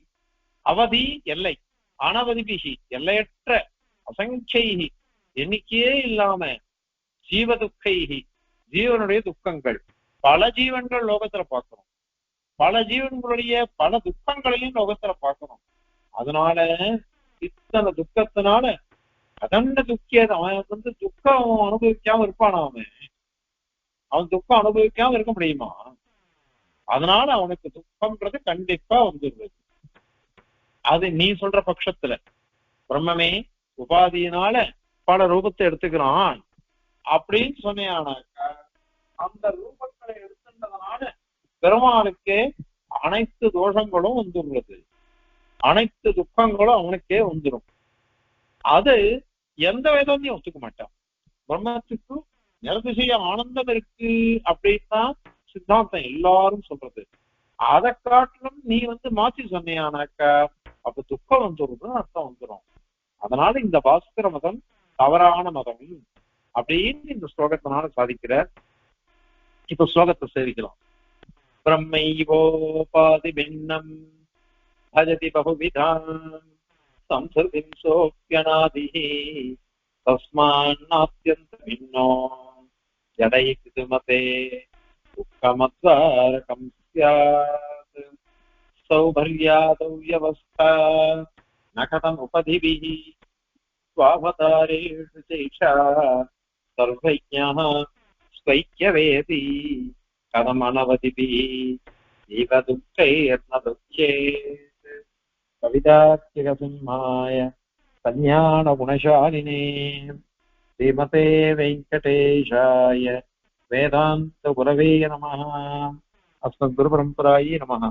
அவதி எல்லை, அனவதிபிகி எல்லையற்ற, அசங்கைகி எண்ணிக்கையே இல்லாம, ஜீவதுக்கைகி ஜீவனுடைய துக்கங்கள், பல ஜீவன்கள் லோகத்துல பார்க்கிறோம், பல ஜீவன்களுடைய பல துக்கங்களையும் லோகத்துல பார்க்கிறோம். அதனால இத்தனை துக்கத்தினால அதண்ட துக்கியது, அவன் துக்கம் அனுபவிக்காம இருப்பானா? அவன் துக்கம் அனுபவிக்காம இருக்க முடியுமா? அதனால அவனுக்கு துக்கம்ன்றது கண்டிப்பா வந்துடுறது. அது நீ சொல்ற பட்சத்துல பிரம்மமே உபாதியினால பல ரூபத்தை எடுத்துக்கிறான் அப்படின்னு சொன்னானாக்கா, அந்த ரூபங்களை எடுத்துட்டதுனால பெருமானுக்கே அனைத்து தோஷங்களும் வந்துடுறது, அனைத்து துக்கங்களும் அவனுக்கே வந்துடும். அது எந்த வேதத்தையும் ஒத்துக்க மாட்டான். பிரம்மத்துக்கு நிரதிசய ஆனந்தம் இருக்கு அப்படின்னா சித்தாந்தம் எல்லாரும் சொல்றது. அதை காட்டிலும் நீ மாத்தி சொன்னியானாக்கா அப்ப துக்கம் வந்துடுறதுன்னு அர்த்தம் வந்துடும். அதனால இந்த பாஸ்கர மதம் தவறான மதம் அப்படின்னு இந்த ஸ்லோகத்தினால சாதிக்கிற. இப்ப ஸ்லோகத்தை சேவிக்கலாம். பிரம்மைவோபாதி பின்னம் பஜதி பகுவிதாம் சம்சர்திம் சோப்யநாதிஹி தஸ்மான்னாத்யந்த பின்னோ ஜடைக்துமதே துக்கமத்வாரகம் ஸ்யாத் சௌபர்யாதௌ யவஸ்தா நகதம் உபதிபிஹி ஸ்வாவதாரேஷு சைஷா சர்வஜ்ஞः ஸ்வைக்யவேதி கதம் அனவதிபிஹி ஜீவ துக்கைர்ன துக்யேத். கவிதார்க்கிகசிம்ஹாய கல்யாண குணசாலினே ஸ்ரீமதே வெங்கடேஷாய வேதாந்த குரவே நமः. அஸ்மத் குரு பரம்பராயே நமः.